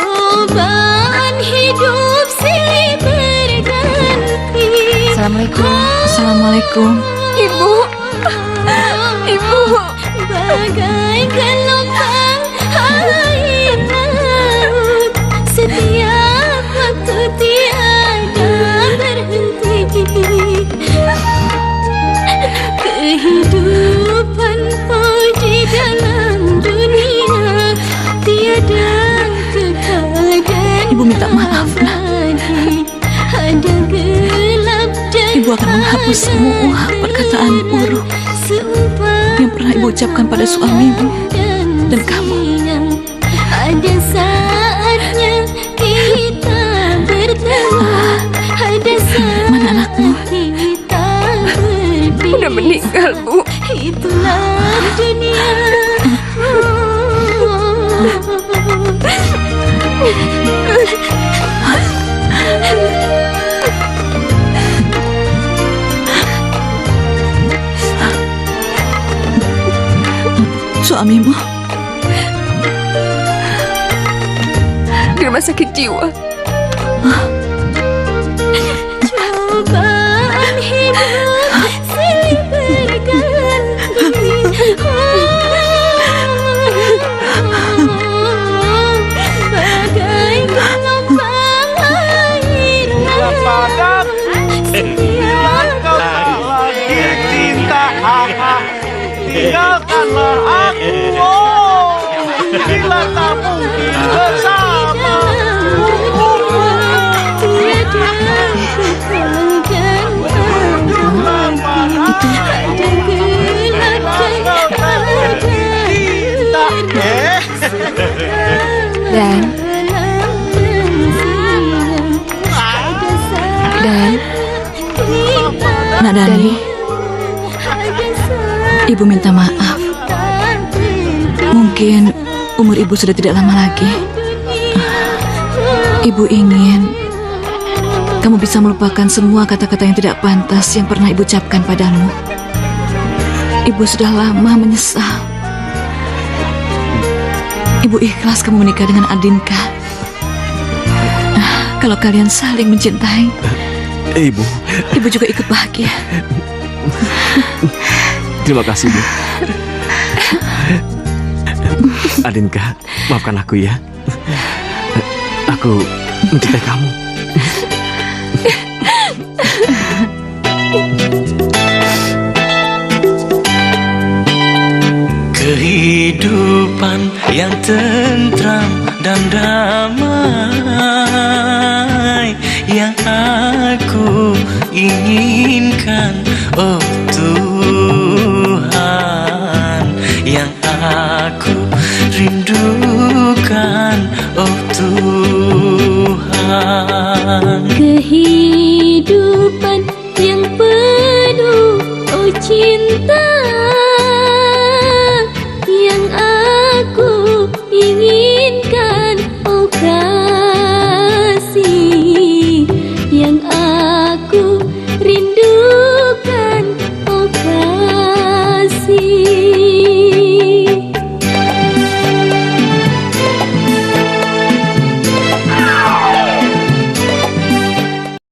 Speaker 12: Cobaan hidup silih berganti.
Speaker 3: Assalamualaikum. Assalamualaikum.
Speaker 6: Ibu. Ibu.
Speaker 12: Bagai gelombang air laut, setiap waktu tiada berhenti. Kehidupanmu di dalam dunia tiada kekal dan
Speaker 3: Ibu minta maaf, Nak.
Speaker 12: abadi. Ada gelap dan
Speaker 3: Ibu akan menghapus semua perkataan buruk yang pernah Ibu ucapkan pada suamimu dan kamu.
Speaker 12: Ada saatnya kita bertemu. Ada saatnya
Speaker 3: Mana anakmu?
Speaker 12: kita berpisah.
Speaker 5: Udah meninggal, Bu.
Speaker 12: Itulah dunia.
Speaker 3: Suamimu
Speaker 5: Di rumah sakit jiwa.
Speaker 12: Cobaan hidup silih berganti. Bagai gelombang air laut.
Speaker 1: Bila kau tak lagi cinta, tinggalkanlah aku. Oh, bila tak mungkin bersama.
Speaker 3: Dan Nak Dani, Ibu minta maaf. Mungkin umur Ibu sudah tidak lama lagi. Ibu ingin kamu bisa melupakan semua kata-kata yang tidak pantas yang pernah ibu ucapkan padamu. Ibu sudah lama menyesal. Ibu ikhlas kamu menikah dengan Adinka. Kalau kalian saling mencintai,
Speaker 7: Ibu.
Speaker 3: ibu juga ikut bahagia.
Speaker 7: Terima kasih, Bu. Adinka, maafkan aku ya. Aku mencintai kamu.
Speaker 1: Kehidupan yang tentram dan damai yang aku inginkan, oh Tuhan, yang aku rindukan, oh Tuhan.
Speaker 12: Kehidupan yang penuh, oh cinta, yang aku inginkan, oh kau.